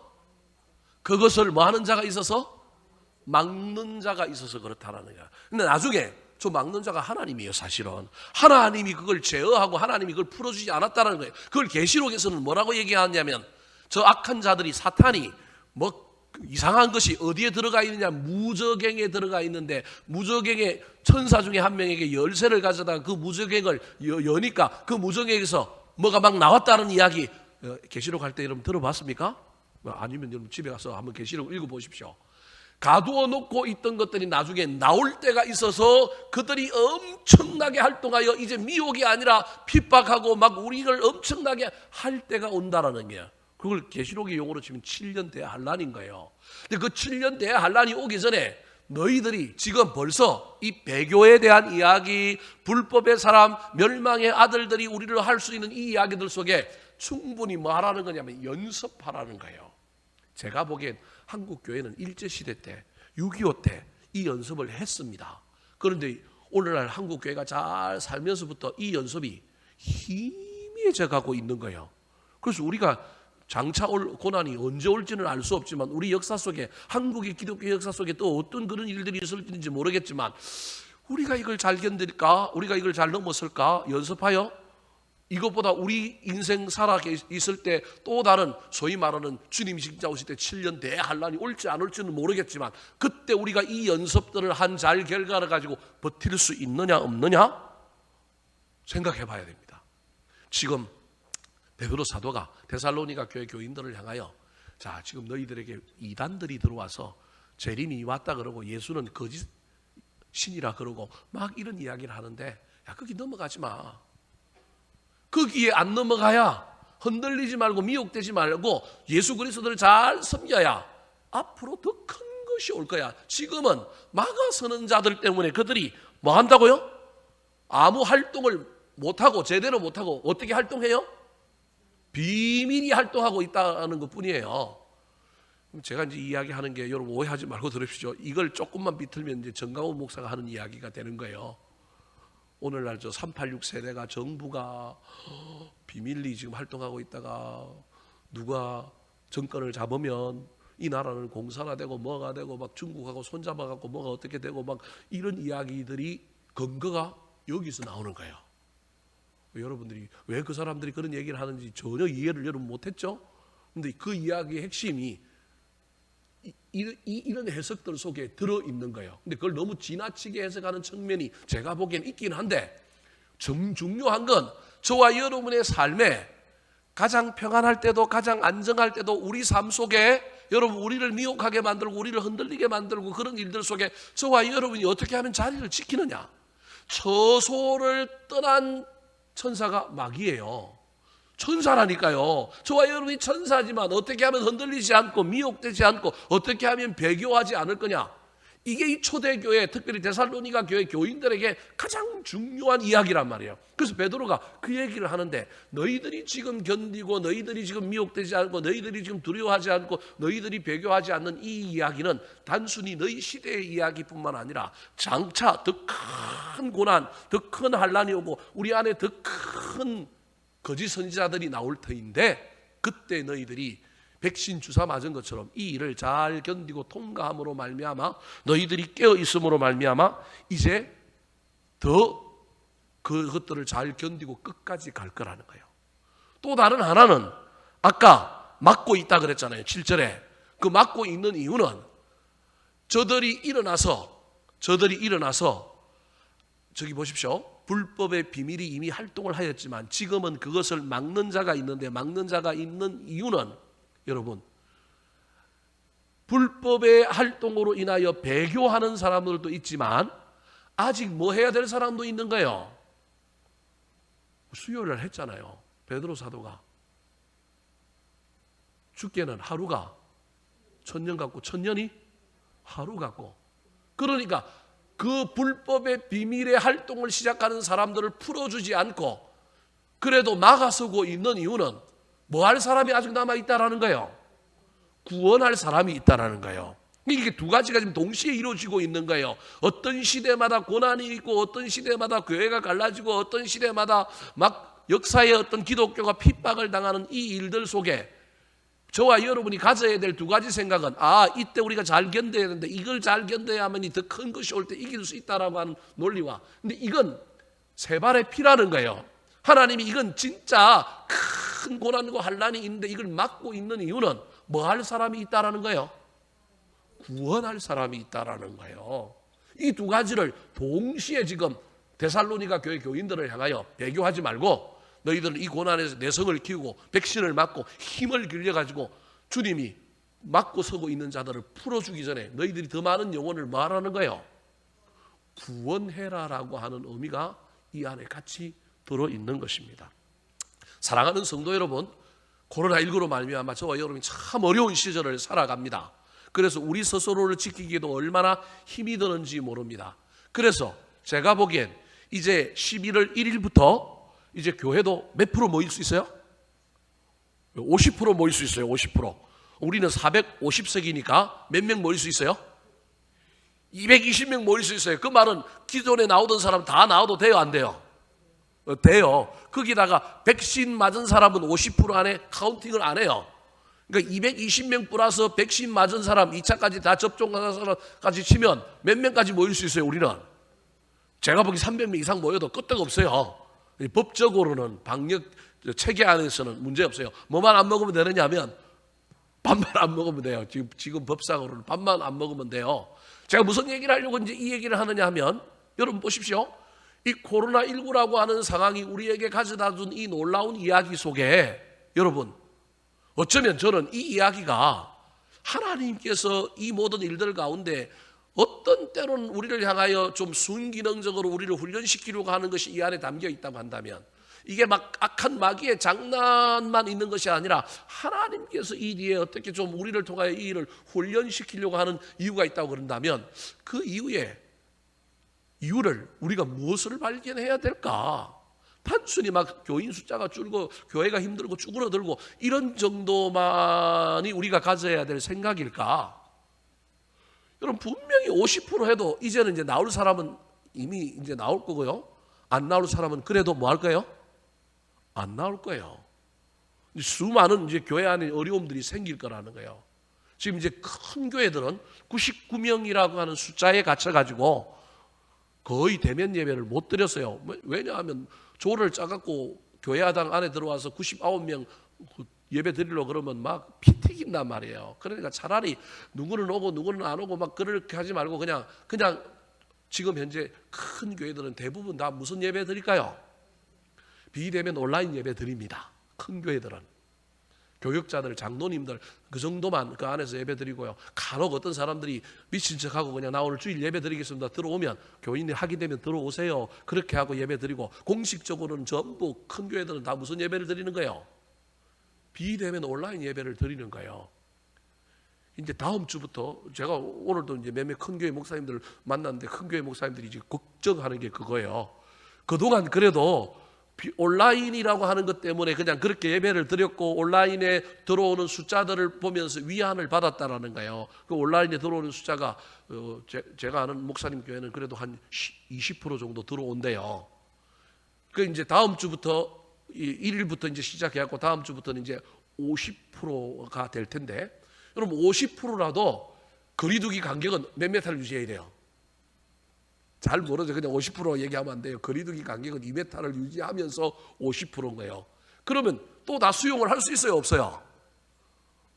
그것을 뭐 하는 자가 있어서? 막는 자가 있어서 그렇다라는 거예요. 근데 나중에 저 막는 자가 하나님이에요. 사실은 하나님이 그걸 제어하고 하나님이 그걸 풀어주지 않았다는 거예요. 그걸 계시록에서는 뭐라고 얘기하냐면 저 악한 자들이 사탄이 뭐 이상한 것이 어디에 들어가 있느냐, 무저갱에 들어가 있는데 무저갱의 천사 중에 한 명에게 열쇠를 가져다가 그 무저갱을 여니까 그 무저갱에서 뭐가 막 나왔다는 이야기 계시록 할 때 여러분 들어봤습니까? 아니면 여러분 집에 가서 한번 계시록 읽어보십시오. 가두어 놓고 있던 것들이 나중에 나올 때가 있어서 그들이 엄청나게 활동하여 이제 미혹이 아니라 핍박하고 막 우리를 엄청나게 할 때가 온다라는 거예요. 그걸 계시록의 용어로 치면 7년 대환란인 거예요. 근데 그 7년 대환란이 오기 전에 너희들이 지금 벌써 이 배교에 대한 이야기, 불법의 사람, 멸망의 아들들이 우리를 할 수 있는 이 이야기들 속에 충분히 뭐 하라는 거냐면 연습하라는 거예요. 제가 보기엔 한국 교회는 일제시대 때 6.25 때 이 연습을 했습니다. 그런데 오늘날 한국 교회가 잘 살면서부터 이 연습이 희미해져 가고 있는 거예요. 그래서 우리가 장차 올 고난이 언제 올지는 알 수 없지만 우리 역사 속에, 한국의 기독교 역사 속에 또 어떤 그런 일들이 있을지 모르겠지만 우리가 이걸 잘 견딜까? 우리가 이걸 잘 넘었을까? 연습하여 이것보다 우리 인생 살아 있을 때 또 다른 소위 말하는 주님이 진짜 오실 때 7년 대환란이 올지 안 올지는 모르겠지만 그때 우리가 이 연습들을 한 잘 결과를 가지고 버틸 수 있느냐 없느냐 생각해 봐야 됩니다. 지금 베드로 사도가 데살로니가 교회 교인들을 향하여 자, 지금 너희들에게 이단들이 들어와서 재림이 왔다 그러고 예수는 거짓 신이라 그러고 막 이런 이야기를 하는데, 야, 거기 넘어가지 마. 거기에 안 넘어가야, 흔들리지 말고 미혹되지 말고 예수 그리스도를 잘 섬겨야 앞으로 더 큰 것이 올 거야. 지금은 막아서는 자들 때문에 그들이 뭐 한다고요? 아무 활동을 못하고 제대로 못하고 어떻게 활동해요? 비밀이 활동하고 있다는 것 뿐이에요. 제가 이제 이야기하는 게 여러분 오해하지 말고 들으십시오. 이걸 조금만 비틀면 이제 정강훈 목사가 하는 이야기가 되는 거예요. 오늘날 저 386 세대가 정부가 비밀리 지금 활동하고 있다가 누가 정권을 잡으면 이 나라는 공산화되고 뭐가 되고 막 중국하고 손잡아갖고 뭐가 어떻게 되고 막 이런 이야기들이 근거가 여기서 나오는 거예요. 여러분들이 왜 그 사람들이 그런 얘기를 하는지 전혀 이해를 여러분 못했죠? 근데 그 이야기의 핵심이 이런 해석들 속에 들어있는 거예요. 근데 그걸 너무 지나치게 해석하는 측면이 제가 보기엔 있긴 한데, 중요한 건 저와 여러분의 삶에 가장 평안할 때도 가장 안정할 때도 우리 삶 속에 여러분 우리를 미혹하게 만들고 우리를 흔들리게 만들고 그런 일들 속에 저와 여러분이 어떻게 하면 자리를 지키느냐. 처소를 떠난 천사가 마귀예요. 천사라니까요. 저와 여러분이 천사지만 어떻게 하면 흔들리지 않고 미혹되지 않고 어떻게 하면 배교하지 않을 거냐. 이게 이 초대교회, 특별히 데살로니가 교회 교인들에게 가장 중요한 이야기란 말이에요. 그래서 베드로가 그 얘기를 하는데, 너희들이 지금 견디고 너희들이 지금 미혹되지 않고 너희들이 지금 두려워하지 않고 너희들이 배교하지 않는 이 이야기는 단순히 너희 시대의 이야기뿐만 아니라 장차 더 큰 고난, 더 큰 환란이 오고 우리 안에 더 큰 거짓 선지자들이 나올 터인데, 그때 너희들이 백신 주사 맞은 것처럼 이 일을 잘 견디고 통과함으로 말미암아 너희들이 깨어 있음으로 말미암아 이제 더 그것들을 잘 견디고 끝까지 갈 거라는 거예요. 또 다른 하나는 아까 막고 있다 그랬잖아요. 7절에 그 막고 있는 이유는 저들이 일어나서 저기 보십시오. 불법의 비밀이 이미 활동을 하였지만 지금은 그것을 막는 자가 있는데, 막는 자가 있는 이유는 여러분, 불법의 활동으로 인하여 배교하는 사람들도 있지만 아직 뭐 해야 될 사람도 있는 거예요. 수요일날 했잖아요. 베드로 사도가 죽게는 하루가 1000년 같고 1000년이 하루 같고, 그러니까 그 불법의 비밀의 활동을 시작하는 사람들을 풀어주지 않고 그래도 막아서고 있는 이유는 뭐 할 사람이 아직 남아있다라는 거예요. 구원할 사람이 있다라는 거예요. 이게 두 가지가 지금 동시에 이루어지고 있는 거예요. 어떤 시대마다 고난이 있고 어떤 시대마다 교회가 갈라지고 어떤 시대마다 막 역사의 어떤 기독교가 핍박을 당하는 이 일들 속에 저와 여러분이 가져야 될 두 가지 생각은, 이때 우리가 잘 견뎌야 되는데 이걸 잘 견뎌야만이 더 큰 것이 올 때 이길 수 있다라고 하는 논리와, 근데 이건 세 발의 피라는 거예요. 하나님이 이건 진짜 큰 고난과 환란이 있는데 이걸 막고 있는 이유는 뭐 할 사람이 있다라는 거예요? 구원할 사람이 있다라는 거예요. 이 두 가지를 동시에 지금 데살로니가 교회 교인들을 향하여 배교하지 말고 너희들은 이 고난에서 내성을 키우고 백신을 맞고 힘을 길려가지고 주님이 막고 서고 있는 자들을 풀어주기 전에 너희들이 더 많은 영혼을 말하는 거예요. 구원해라라고 하는 의미가 이 안에 같이 들어있는 것입니다. 사랑하는 성도 여러분, 코로나19로 말미암아 저와 여러분이 참 어려운 시절을 살아갑니다. 그래서 우리 스스로를 지키기에도 얼마나 힘이 드는지 모릅니다. 그래서 제가 보기엔 이제 11월 1일부터 이제 교회도 몇 프로 모일 수 있어요? 50% 모일 수 있어요. 50%. 우리는 450석이니까 몇 명 모일 수 있어요? 220명 모일 수 있어요. 그 말은 기존에 나오던 사람 다 나와도 돼요, 안 돼요? 돼요. 거기다가 백신 맞은 사람은 50% 안에 카운팅을 안 해요. 그러니까 220명 플러스 백신 맞은 사람, 2차까지 다 접종한 사람까지 치면 몇 명까지 모일 수 있어요, 우리는? 제가 보기 300명 이상 모여도 끄떡 없어요. 법적으로는 방역 체계 안에서는 문제 없어요. 뭐만 안 먹으면 되느냐 하면 밥만 안 먹으면 돼요. 지금 법상으로는 밥만 안 먹으면 돼요. 제가 무슨 얘기를 하려고 이제 이 얘기를 하느냐 하면, 여러분 보십시오. 이 코로나19라고 하는 상황이 우리에게 가져다 준 이 놀라운 이야기 속에, 여러분, 어쩌면 저는 이 이야기가 하나님께서 이 모든 일들 가운데 어떤 때로는 우리를 향하여 좀 순기능적으로 우리를 훈련시키려고 하는 것이 이 안에 담겨 있다고 한다면, 이게 막 악한 마귀의 장난만 있는 것이 아니라 하나님께서 이 뒤에 어떻게 좀 우리를 통하여 이 일을 훈련시키려고 하는 이유가 있다고 그런다면, 그 이유를 우리가 무엇을 발견해야 될까? 단순히 막 교인 숫자가 줄고 교회가 힘들고 쭈그러들고 이런 정도만이 우리가 가져야 될 생각일까? 여러분, 분명히 50% 해도 이제는 이제 나올 사람은 이미 이제 나올 거고요. 안 나올 사람은 그래도 뭐 할 거예요? 안 나올 거예요. 수많은 이제 교회 안에 어려움들이 생길 거라는 거예요. 지금 이제 큰 교회들은 99명이라고 하는 숫자에 갇혀가지고 거의 대면 예배를 못 드렸어요. 왜냐하면 조를 짜갖고 교회당 안에 들어와서 99명 예배 드리려고 그러면 막 피 튀긴단 말이에요. 그러니까 차라리 누구는 오고 누구는 안 오고 막 그렇게 하지 말고 그냥 지금 현재 큰 교회들은 대부분 다 무슨 예배 드릴까요? 비대면 온라인 예배 드립니다. 큰 교회들은 교육자들, 장로님들 그 정도만 그 안에서 예배 드리고요. 간혹 어떤 사람들이 미친 척하고 그냥 나 오늘 주일 예배 드리겠습니다. 들어오면 교인이 하게 되면 들어오세요. 그렇게 하고 예배 드리고, 공식적으로는 전부 큰 교회들은 다 무슨 예배를 드리는 거예요? 비대면 온라인 예배를 드리는 거예요. 이제 다음 주부터 제가 오늘도 이제 몇몇 큰 교회 목사님들 만났는데, 큰 교회 목사님들이 이제 걱정하는 게 그거예요. 그동안 그래도 온라인이라고 하는 것 때문에 그냥 그렇게 예배를 드렸고 온라인에 들어오는 숫자들을 보면서 위안을 받았다라는 거예요. 그 온라인에 들어오는 숫자가 제가 아는 목사님 교회는 그래도 한 20% 정도 들어온대요. 그 이제 다음 주부터 1일부터 이제 시작해갖고 다음 주부터는 이제 50%가 될 텐데, 여러분 50%라도 거리두기 간격은 몇 미터를 유지해야 돼요? 잘 모르죠. 그냥 50% 얘기하면 안 돼요. 거리두기 간격은 2m를 유지하면서 50%인 거예요. 그러면 또 다 수용을 할 수 있어요? 없어요?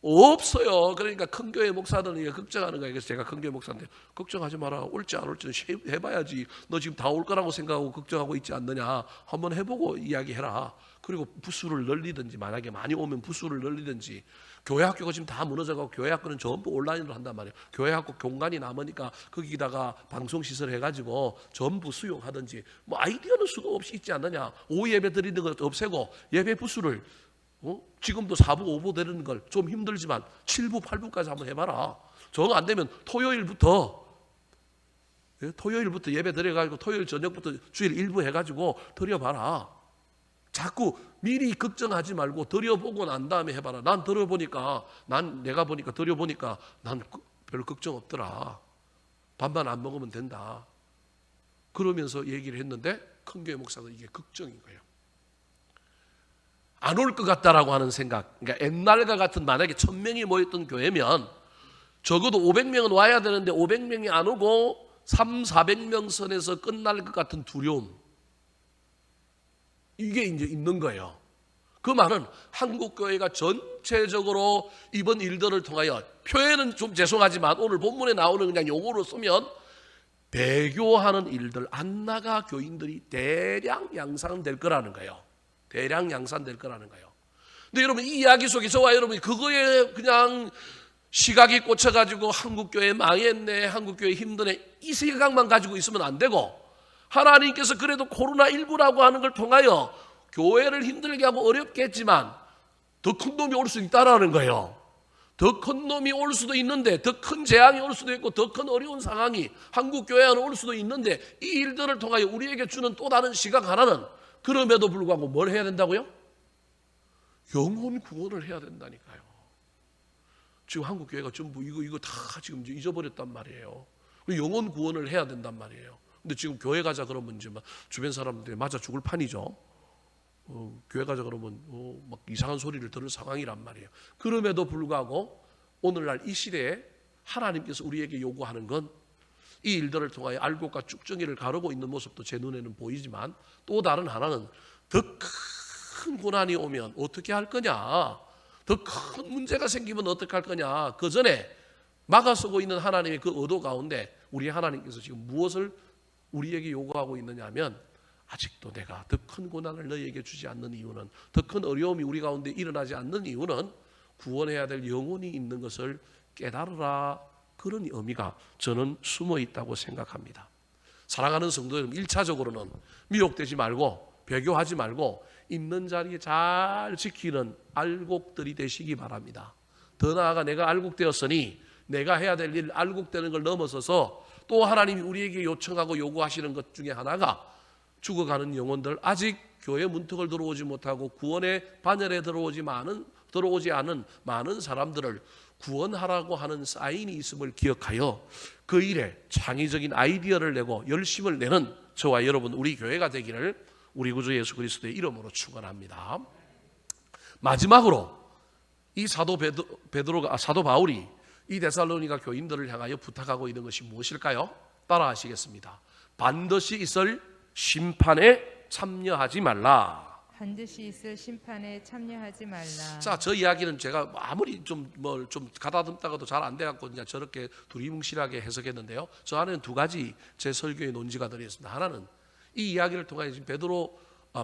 없어요. 그러니까 큰 교회 목사들은 걱정하는 거예요. 그래서 제가 큰 교회 목사한테 걱정하지 마라. 올지 안 올지는 해봐야지. 너 지금 다 올 거라고 생각하고 걱정하고 있지 않느냐. 한번 해보고 이야기해라. 그리고 부수를 늘리든지, 만약에 많이 오면 부수를 늘리든지. 교회 학교가 지금 다 무너져가고 교회 학교는 전부 온라인으로 한단 말이에요. 교회 학교 공간이 남으니까 거기다가 방송시설 해가지고 전부 수용하든지, 뭐 아이디어는 수도 없이 있지 않느냐. 오후 예배 드리는 것 없애고 예배 부수를 지금도 4부 5부 되는 걸 좀 힘들지만 7부 8부까지 한번 해봐라. 저거 안 되면 토요일부터 예배 드려가지고 토요일 저녁부터 주일 일부 해가지고 드려봐라. 자꾸 미리 걱정하지 말고 드려보고 난 다음에 해봐라. 난 드려보니까, 내가 드려보니까 난 별 걱정 없더라. 밥만 안 먹으면 된다. 그러면서 얘기를 했는데, 큰 교회 목사도 이게 걱정인 거예요. 안 올 것 같다라고 하는 생각. 그러니까 옛날과 같은, 만약에 1000명이 모였던 교회면 적어도 500명은 와야 되는데 500명이 안 오고 300~400명 선에서 끝날 것 같은 두려움, 이게 이제 있는 거예요. 그 말은 한국교회가 전체적으로 이번 일들을 통하여, 표현은 좀 죄송하지만 오늘 본문에 나오는 그냥 용어로 쓰면 배교하는 일들, 안 나가 교인들이 대량 양산될 거라는 거예요. 대량 양산될 거라는 거예요. 근데 여러분, 이 이야기 속에 저와 여러분이 그거에 그냥 시각이 꽂혀가지고 한국교회 망했네, 한국교회 힘드네, 이 생각만 가지고 있으면 안 되고, 하나님께서 그래도 코로나19라고 하는 걸 통하여 교회를 힘들게 하고 어렵게 했지만 더 큰 놈이 올 수 있다라는 거예요. 더 큰 놈이 올 수도 있는데, 더 큰 재앙이 올 수도 있고, 더 큰 어려운 상황이 한국교회 안에 올 수도 있는데, 이 일들을 통하여 우리에게 주는 또 다른 시각 하나는, 그럼에도 불구하고 뭘 해야 된다고요? 영혼 구원을 해야 된다니까요. 지금 한국교회가 전부 이거 다 지금 잊어버렸단 말이에요. 영혼 구원을 해야 된단 말이에요. 근데 지금 교회 가자 그러면 이제 막 주변 사람들이 맞아 죽을 판이죠. 교회 가자 그러면 막 이상한 소리를 들을 상황이란 말이에요. 그럼에도 불구하고 오늘날 이 시대에 하나님께서 우리에게 요구하는 건 이 일들을 통하여 알곡과 쭉정이를 가르고 있는 모습도 제 눈에는 보이지만 또 다른 하나는 더 큰 고난이 오면 어떻게 할 거냐, 더 큰 문제가 생기면 어떻게 할 거냐, 그 전에 막아서고 있는 하나님의 그 의도 가운데 우리 하나님께서 지금 무엇을 우리에게 요구하고 있느냐 하면 아직도 내가 더 큰 고난을 너희에게 주지 않는 이유는, 더 큰 어려움이 우리 가운데 일어나지 않는 이유는 구원해야 될 영혼이 있는 것을 깨달으라, 그런 의미가 저는 숨어 있다고 생각합니다. 사랑하는 성도 여러분, 1차적으로는 미혹되지 말고 배교하지 말고 있는 자리에 잘 지키는 알곡들이 되시기 바랍니다. 더 나아가 내가 알곡되었으니 내가 해야 될 일, 알곡되는 걸 넘어서서 또 하나님이 우리에게 요청하고 요구하시는 것 중에 하나가 죽어가는 영혼들, 아직 교회 문턱을 들어오지 못하고 구원의 반열에 들어오지 않은 많은 사람들을 구원하라고 하는 사인이 있음을 기억하여 그 일에 창의적인 아이디어를 내고 열심을 내는 저와 여러분, 우리 교회가 되기를 우리 구주 예수 그리스도의 이름으로 축원합니다. 마지막으로 이 사도 바울이 이 데살로니가 교인들을 향하여 부탁하고 있는 것이 무엇일까요? 따라 하시겠습니다. 반드시 있을 심판에 참여하지 말라. 반드시 있을 심판에 참여하지 말라. 자, 저 이야기는 제가 아무리 좀 가다듬다가도 잘 안 돼갖고 그냥 저렇게 두리뭉실하게 해석했는데요. 저 안에는 두 가지 제 설교의 논지가 들어있습니다. 하나는 이 이야기를 통하여 지금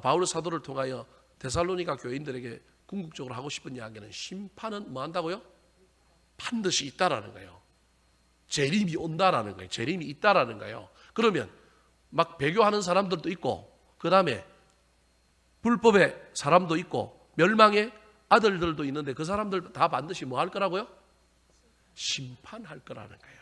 바울 사도를 통하여 데살로니가 교인들에게 궁극적으로 하고 싶은 이야기는, 심판은 뭐 한다고요? 반드시 있다라는 거예요. 재림이 온다라는 거예요. 재림이 있다라는 거예요. 그러면 막 배교하는 사람들도 있고, 그 다음에 불법의 사람도 있고, 멸망의 아들들도 있는데 그 사람들 다 반드시 뭐 할 거라고요? 심판할 거라는 거예요.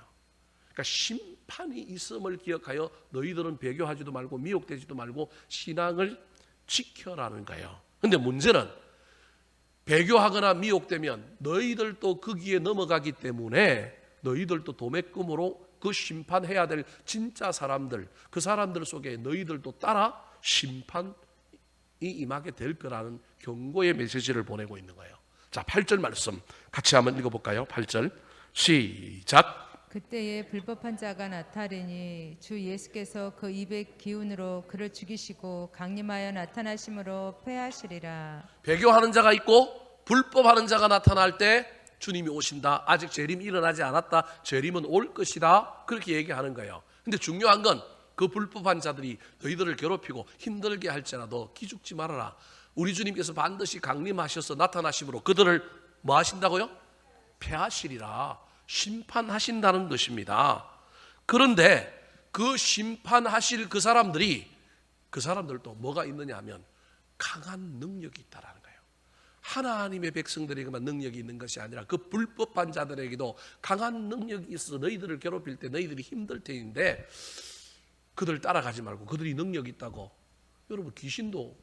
그러니까 심판이 있음을 기억하여 너희들은 배교하지도 말고 미혹되지도 말고 신앙을 지켜라는 거예요. 근데 문제는 배교하거나 미혹되면 너희들도 거기에 넘어가기 때문에 너희들도 도매금으로 그 심판해야 될 진짜 사람들, 그 사람들 속에 너희들도 따라 심판이 임하게 될 거라는 경고의 메시지를 보내고 있는 거예요. 자, 8절 말씀 같이 한번 읽어볼까요? 8절 시작. 그때에 불법한 자가 나타나니 주 예수께서 그 입의 기운으로 그를 죽이시고 강림하여 나타나심으로 패하시리라. 배교하는 자가 있고 불법하는 자가 나타날 때 주님이 오신다. 아직 재림이 일어나지 않았다. 재림은 올 것이다. 그렇게 얘기하는 거예요. 근데 중요한 건 그 불법한 자들이 너희들을 괴롭히고 힘들게 할지라도 기죽지 말아라. 우리 주님께서 반드시 강림하셔서 나타나심으로 그들을 뭐 하신다고요? 패하시리라. 심판하신다는 것입니다. 그런데 그 심판하실 그 사람들도 뭐가 있느냐 하면 강한 능력이 있다라는 거예요. 하나님의 백성들에게만 능력이 있는 것이 아니라 그 불법한 자들에게도 강한 능력이 있어서 너희들을 괴롭힐 때 너희들이 힘들 테인데 그들 따라가지 말고, 그들이 능력이 있다고. 여러분, 귀신도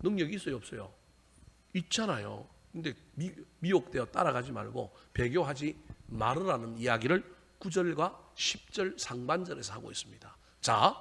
능력이 있어요, 없어요? 있잖아요. 근데 미혹되어 따라가지 말고 배교하지 말으라는 이야기를 9절과 10절 상반절에서 하고 있습니다. 자,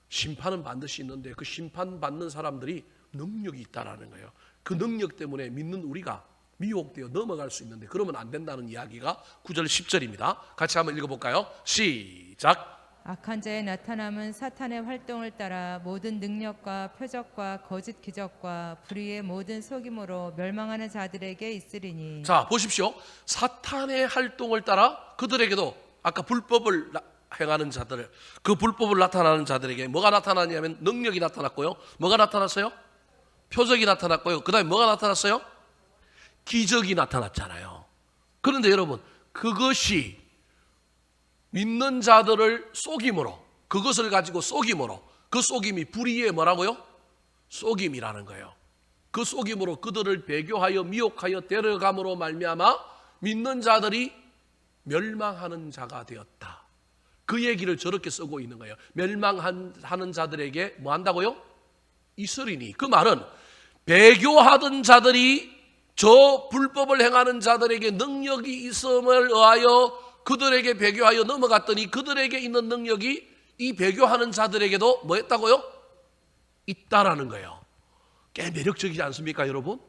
심판은 반드시 있는데 그 심판받는 사람들이 능력이 있다라는 거예요. 그 능력 때문에 믿는 우리가 미혹되어 넘어갈 수 있는데 그러면 안 된다는 이야기가 9절 10절입니다. 같이 한번 읽어볼까요? 시작. 악한 자의 나타남은 사탄의 활동을 따라 모든 능력과 표적과 거짓 기적과 불의의 모든 속임으로 멸망하는 자들에게 있으리니. 자, 보십시오. 사탄의 활동을 따라 그들에게도 아까 불법을 행하는 자들, 그 불법을 나타나는 자들에게 뭐가 나타나냐면 능력이 나타났고요. 뭐가 나타났어요? 표적이 나타났고요. 그 다음에 뭐가 나타났어요? 기적이 나타났잖아요. 그런데 여러분, 그것이 믿는 자들을 속임으로, 그것을 가지고 속임으로, 그 속임이 불의의 뭐라고요? 속임이라는 거예요. 그 속임으로 그들을 배교하여 미혹하여 데려감으로 말미암아 믿는 자들이 멸망하는 자가 되었다. 그 얘기를 저렇게 쓰고 있는 거예요. 멸망하는 자들에게 뭐 한다고요? 있으리니. 그 말은 배교하던 자들이 저 불법을 행하는 자들에게 능력이 있음을 의하여 그들에게 배교하여 넘어갔더니 그들에게 있는 능력이 이 배교하는 자들에게도 뭐 했다고요? 있다라는 거예요. 꽤 매력적이지 않습니까, 여러분?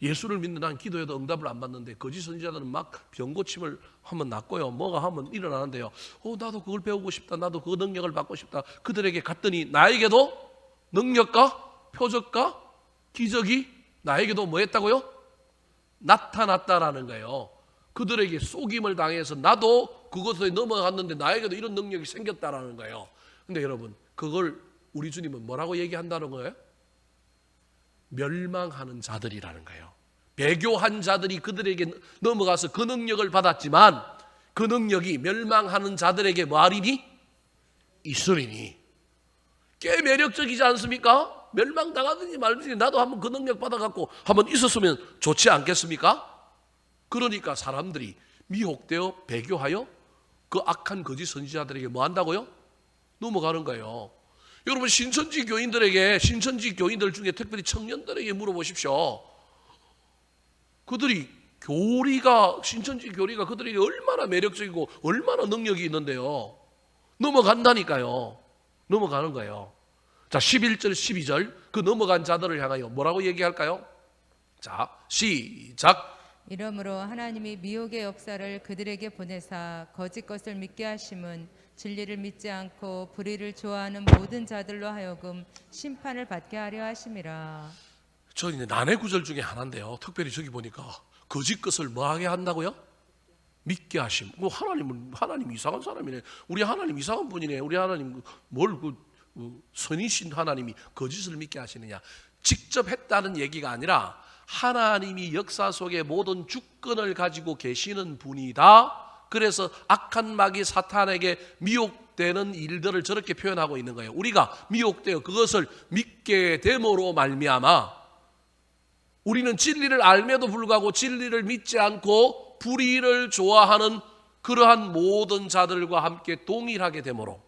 예수를 믿는 난 기도해도 응답을 안 받는데 거짓 선지자들은 막 병고침을 하면 낫고요, 뭐가 하면 일어나는데요. 나도 그걸 배우고 싶다, 나도 그 능력을 받고 싶다. 그들에게 갔더니 나에게도 능력과 표적과 기적이 나에게도 뭐 했다고요? 나타났다라는 거예요. 그들에게 속임을 당해서 나도 그것에 넘어갔는데 나에게도 이런 능력이 생겼다라는 거예요. 근데 여러분, 그걸 우리 주님은 뭐라고 얘기한다는 거예요? 멸망하는 자들이라는 거예요. 배교한 자들이 그들에게 넘어가서 그 능력을 받았지만 그 능력이 멸망하는 자들에게 뭐 하리니? 있으리니. 꽤 매력적이지 않습니까? 멸망당하든지 말든지 나도 한번 그 능력 받아갖고 한번 있었으면 좋지 않겠습니까? 그러니까 사람들이 미혹되어 배교하여 그 악한 거짓 선지자들에게 뭐 한다고요? 넘어가는 거예요. 여러분, 신천지 교인들 중에 특별히 청년들에게 물어보십시오. 그들이 신천지 교리가 그들에게 얼마나 매력적이고 얼마나 능력이 있는데요. 넘어간다니까요. 넘어가는 거예요. 자, 11절 12절 그 넘어간 자들을 향하여 뭐라고 얘기할까요? 자, 시작. 이러므로 하나님이 미혹의 역사를 그들에게 보내사 거짓 것을 믿게 하심은 진리를 믿지 않고 불의를 좋아하는 모든 자들로 하여금 심판을 받게 하려 하심이라. 저 이제 난해 구절 중에 하나인데요. 특별히 저기 보니까 거짓 것을 뭐하게 한다고요? 믿게 하심. 하나님 이상한 사람이네. 우리 하나님 이상한 분이네. 우리 하나님 선이신 하나님이 거짓을 믿게 하시느냐? 직접 했다는 얘기가 아니라 하나님이 역사 속에 모든 주권을 가지고 계시는 분이다. 그래서 악한 마귀 사탄에게 미혹되는 일들을 저렇게 표현하고 있는 거예요. 우리가 미혹되어 그것을 믿게 됨으로 말미암아 우리는 진리를 알매도 불구하고 진리를 믿지 않고 불의를 좋아하는 그러한 모든 자들과 함께 동일하게 되므로,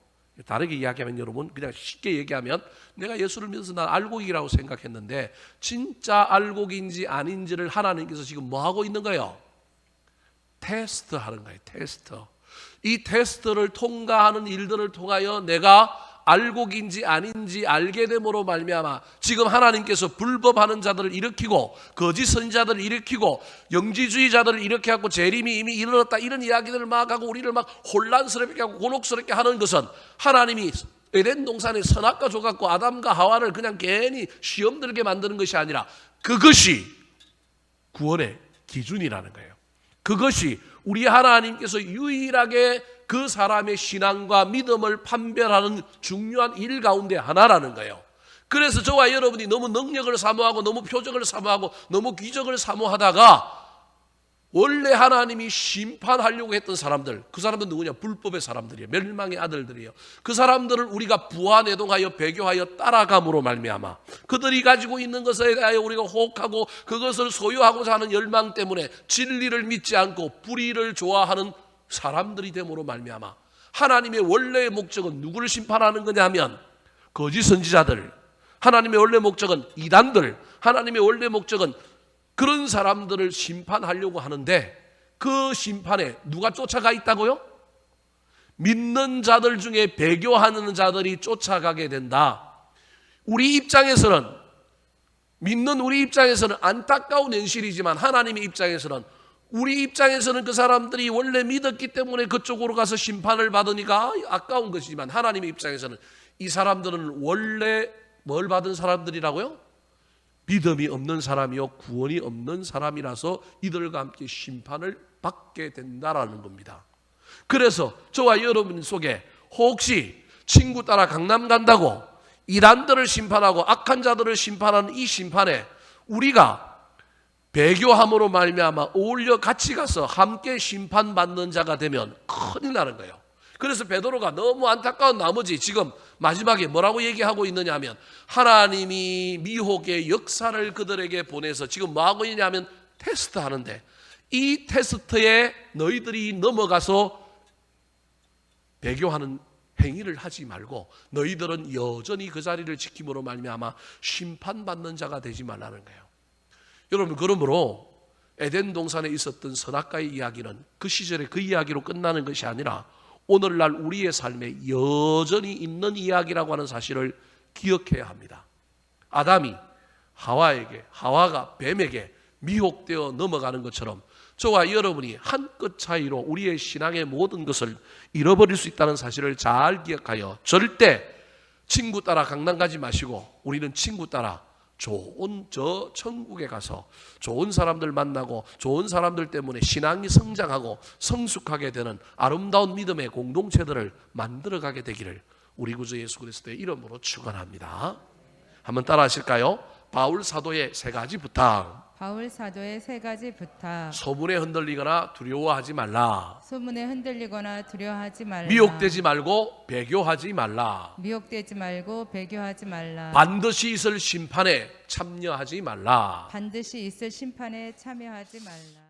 다르게 이야기하면 여러분, 그냥 쉽게 얘기하면 내가 예수를 믿어서 난 알곡이라고 생각했는데 진짜 알곡인지 아닌지를 하나님께서 지금 뭐 하고 있는 거예요? 테스트 하는 거예요. 테스트. 이 테스트를 통과하는 일들을 통하여 내가 알곡인지 아닌지 알게 됨으로 말미암아 지금 하나님께서 불법하는 자들을 일으키고 거짓 선지자들을 일으키고 영지주의자들을 일으켜갖고 재림이 이미 이르렀다 이런 이야기들을 막 하고 우리를 막 혼란스럽게 하고 곤혹스럽게 하는 것은 하나님이 에덴 동산에 선악과 줘갖고 아담과 하와를 그냥 괜히 시험 들게 만드는 것이 아니라 그것이 구원의 기준이라는 거예요. 그것이 우리 하나님께서 유일하게 그 사람의 신앙과 믿음을 판별하는 중요한 일 가운데 하나라는 거예요. 그래서 저와 여러분이 너무 능력을 사모하고 너무 표적을 사모하고 너무 기적을 사모하다가 원래 하나님이 심판하려고 했던 사람들, 그 사람들은 누구냐? 불법의 사람들이에요. 멸망의 아들들이에요. 그 사람들을 우리가 부하내동하여 배교하여 따라감으로 말미암아 그들이 가지고 있는 것에 대하여 우리가 호흡하고 그것을 소유하고자 하는 열망 때문에 진리를 믿지 않고 불의를 좋아하는 사람들이 됨으로 말미암아 하나님의 원래의 목적은 누구를 심판하는 거냐면 거짓 선지자들, 하나님의 원래 목적은 이단들, 하나님의 원래 목적은 그런 사람들을 심판하려고 하는데 그 심판에 누가 쫓아가 있다고요? 믿는 자들 중에 배교하는 자들이 쫓아가게 된다. 우리 입장에서는, 믿는 우리 입장에서는 안타까운 현실이지만 하나님의 입장에서는, 우리 입장에서는 그 사람들이 원래 믿었기 때문에 그쪽으로 가서 심판을 받으니까 아까운 것이지만 하나님의 입장에서는 이 사람들은 원래 뭘 받은 사람들이라고요? 믿음이 없는 사람이요 구원이 없는 사람이라서 이들과 함께 심판을 받게 된다라는 겁니다. 그래서 저와 여러분 속에 혹시 친구 따라 강남 간다고 이단들을 심판하고 악한 자들을 심판하는 이 심판에 우리가 배교함으로 말미암아 어울려 같이 가서 함께 심판받는 자가 되면 큰일 나는 거예요. 그래서 베드로가 너무 안타까운 나머지 지금 마지막에 뭐라고 얘기하고 있느냐 하면 하나님이 미혹의 역사를 그들에게 보내서 지금 뭐하고 있냐면 테스트하는데 이 테스트에 너희들이 넘어가서 배교하는 행위를 하지 말고 너희들은 여전히 그 자리를 지킴으로 말미암아 심판받는 자가 되지 말라는 거예요. 여러분, 그러므로 에덴 동산에 있었던 선악과의 이야기는 그 시절에 그 이야기로 끝나는 것이 아니라 오늘날 우리의 삶에 여전히 있는 이야기라고 하는 사실을 기억해야 합니다. 아담이 하와에게, 하와가 뱀에게 미혹되어 넘어가는 것처럼 저와 여러분이 한 끗 차이로 우리의 신앙의 모든 것을 잃어버릴 수 있다는 사실을 잘 기억하여 절대 친구 따라 강남 가지 마시고 우리는 친구 따라 좋은 저 천국에 가서 좋은 사람들 만나고 좋은 사람들 때문에 신앙이 성장하고 성숙하게 되는 아름다운 믿음의 공동체들을 만들어가게 되기를 우리 구주 예수 그리스도의 이름으로 축원합니다. 한번 따라 하실까요? 바울 사도의 세 가지 부탁. 바울 사도의 세 가지 부탁. 소문에 흔들리거나 두려워하지 말라. 소문에 흔들리거나 두려워하지 말라. 미혹되지 말고 배교하지 말라. 미혹되지 말고 배교하지 말라. 반드시 있을 심판에 참여하지 말라. 반드시 있을 심판에 참여하지 말라.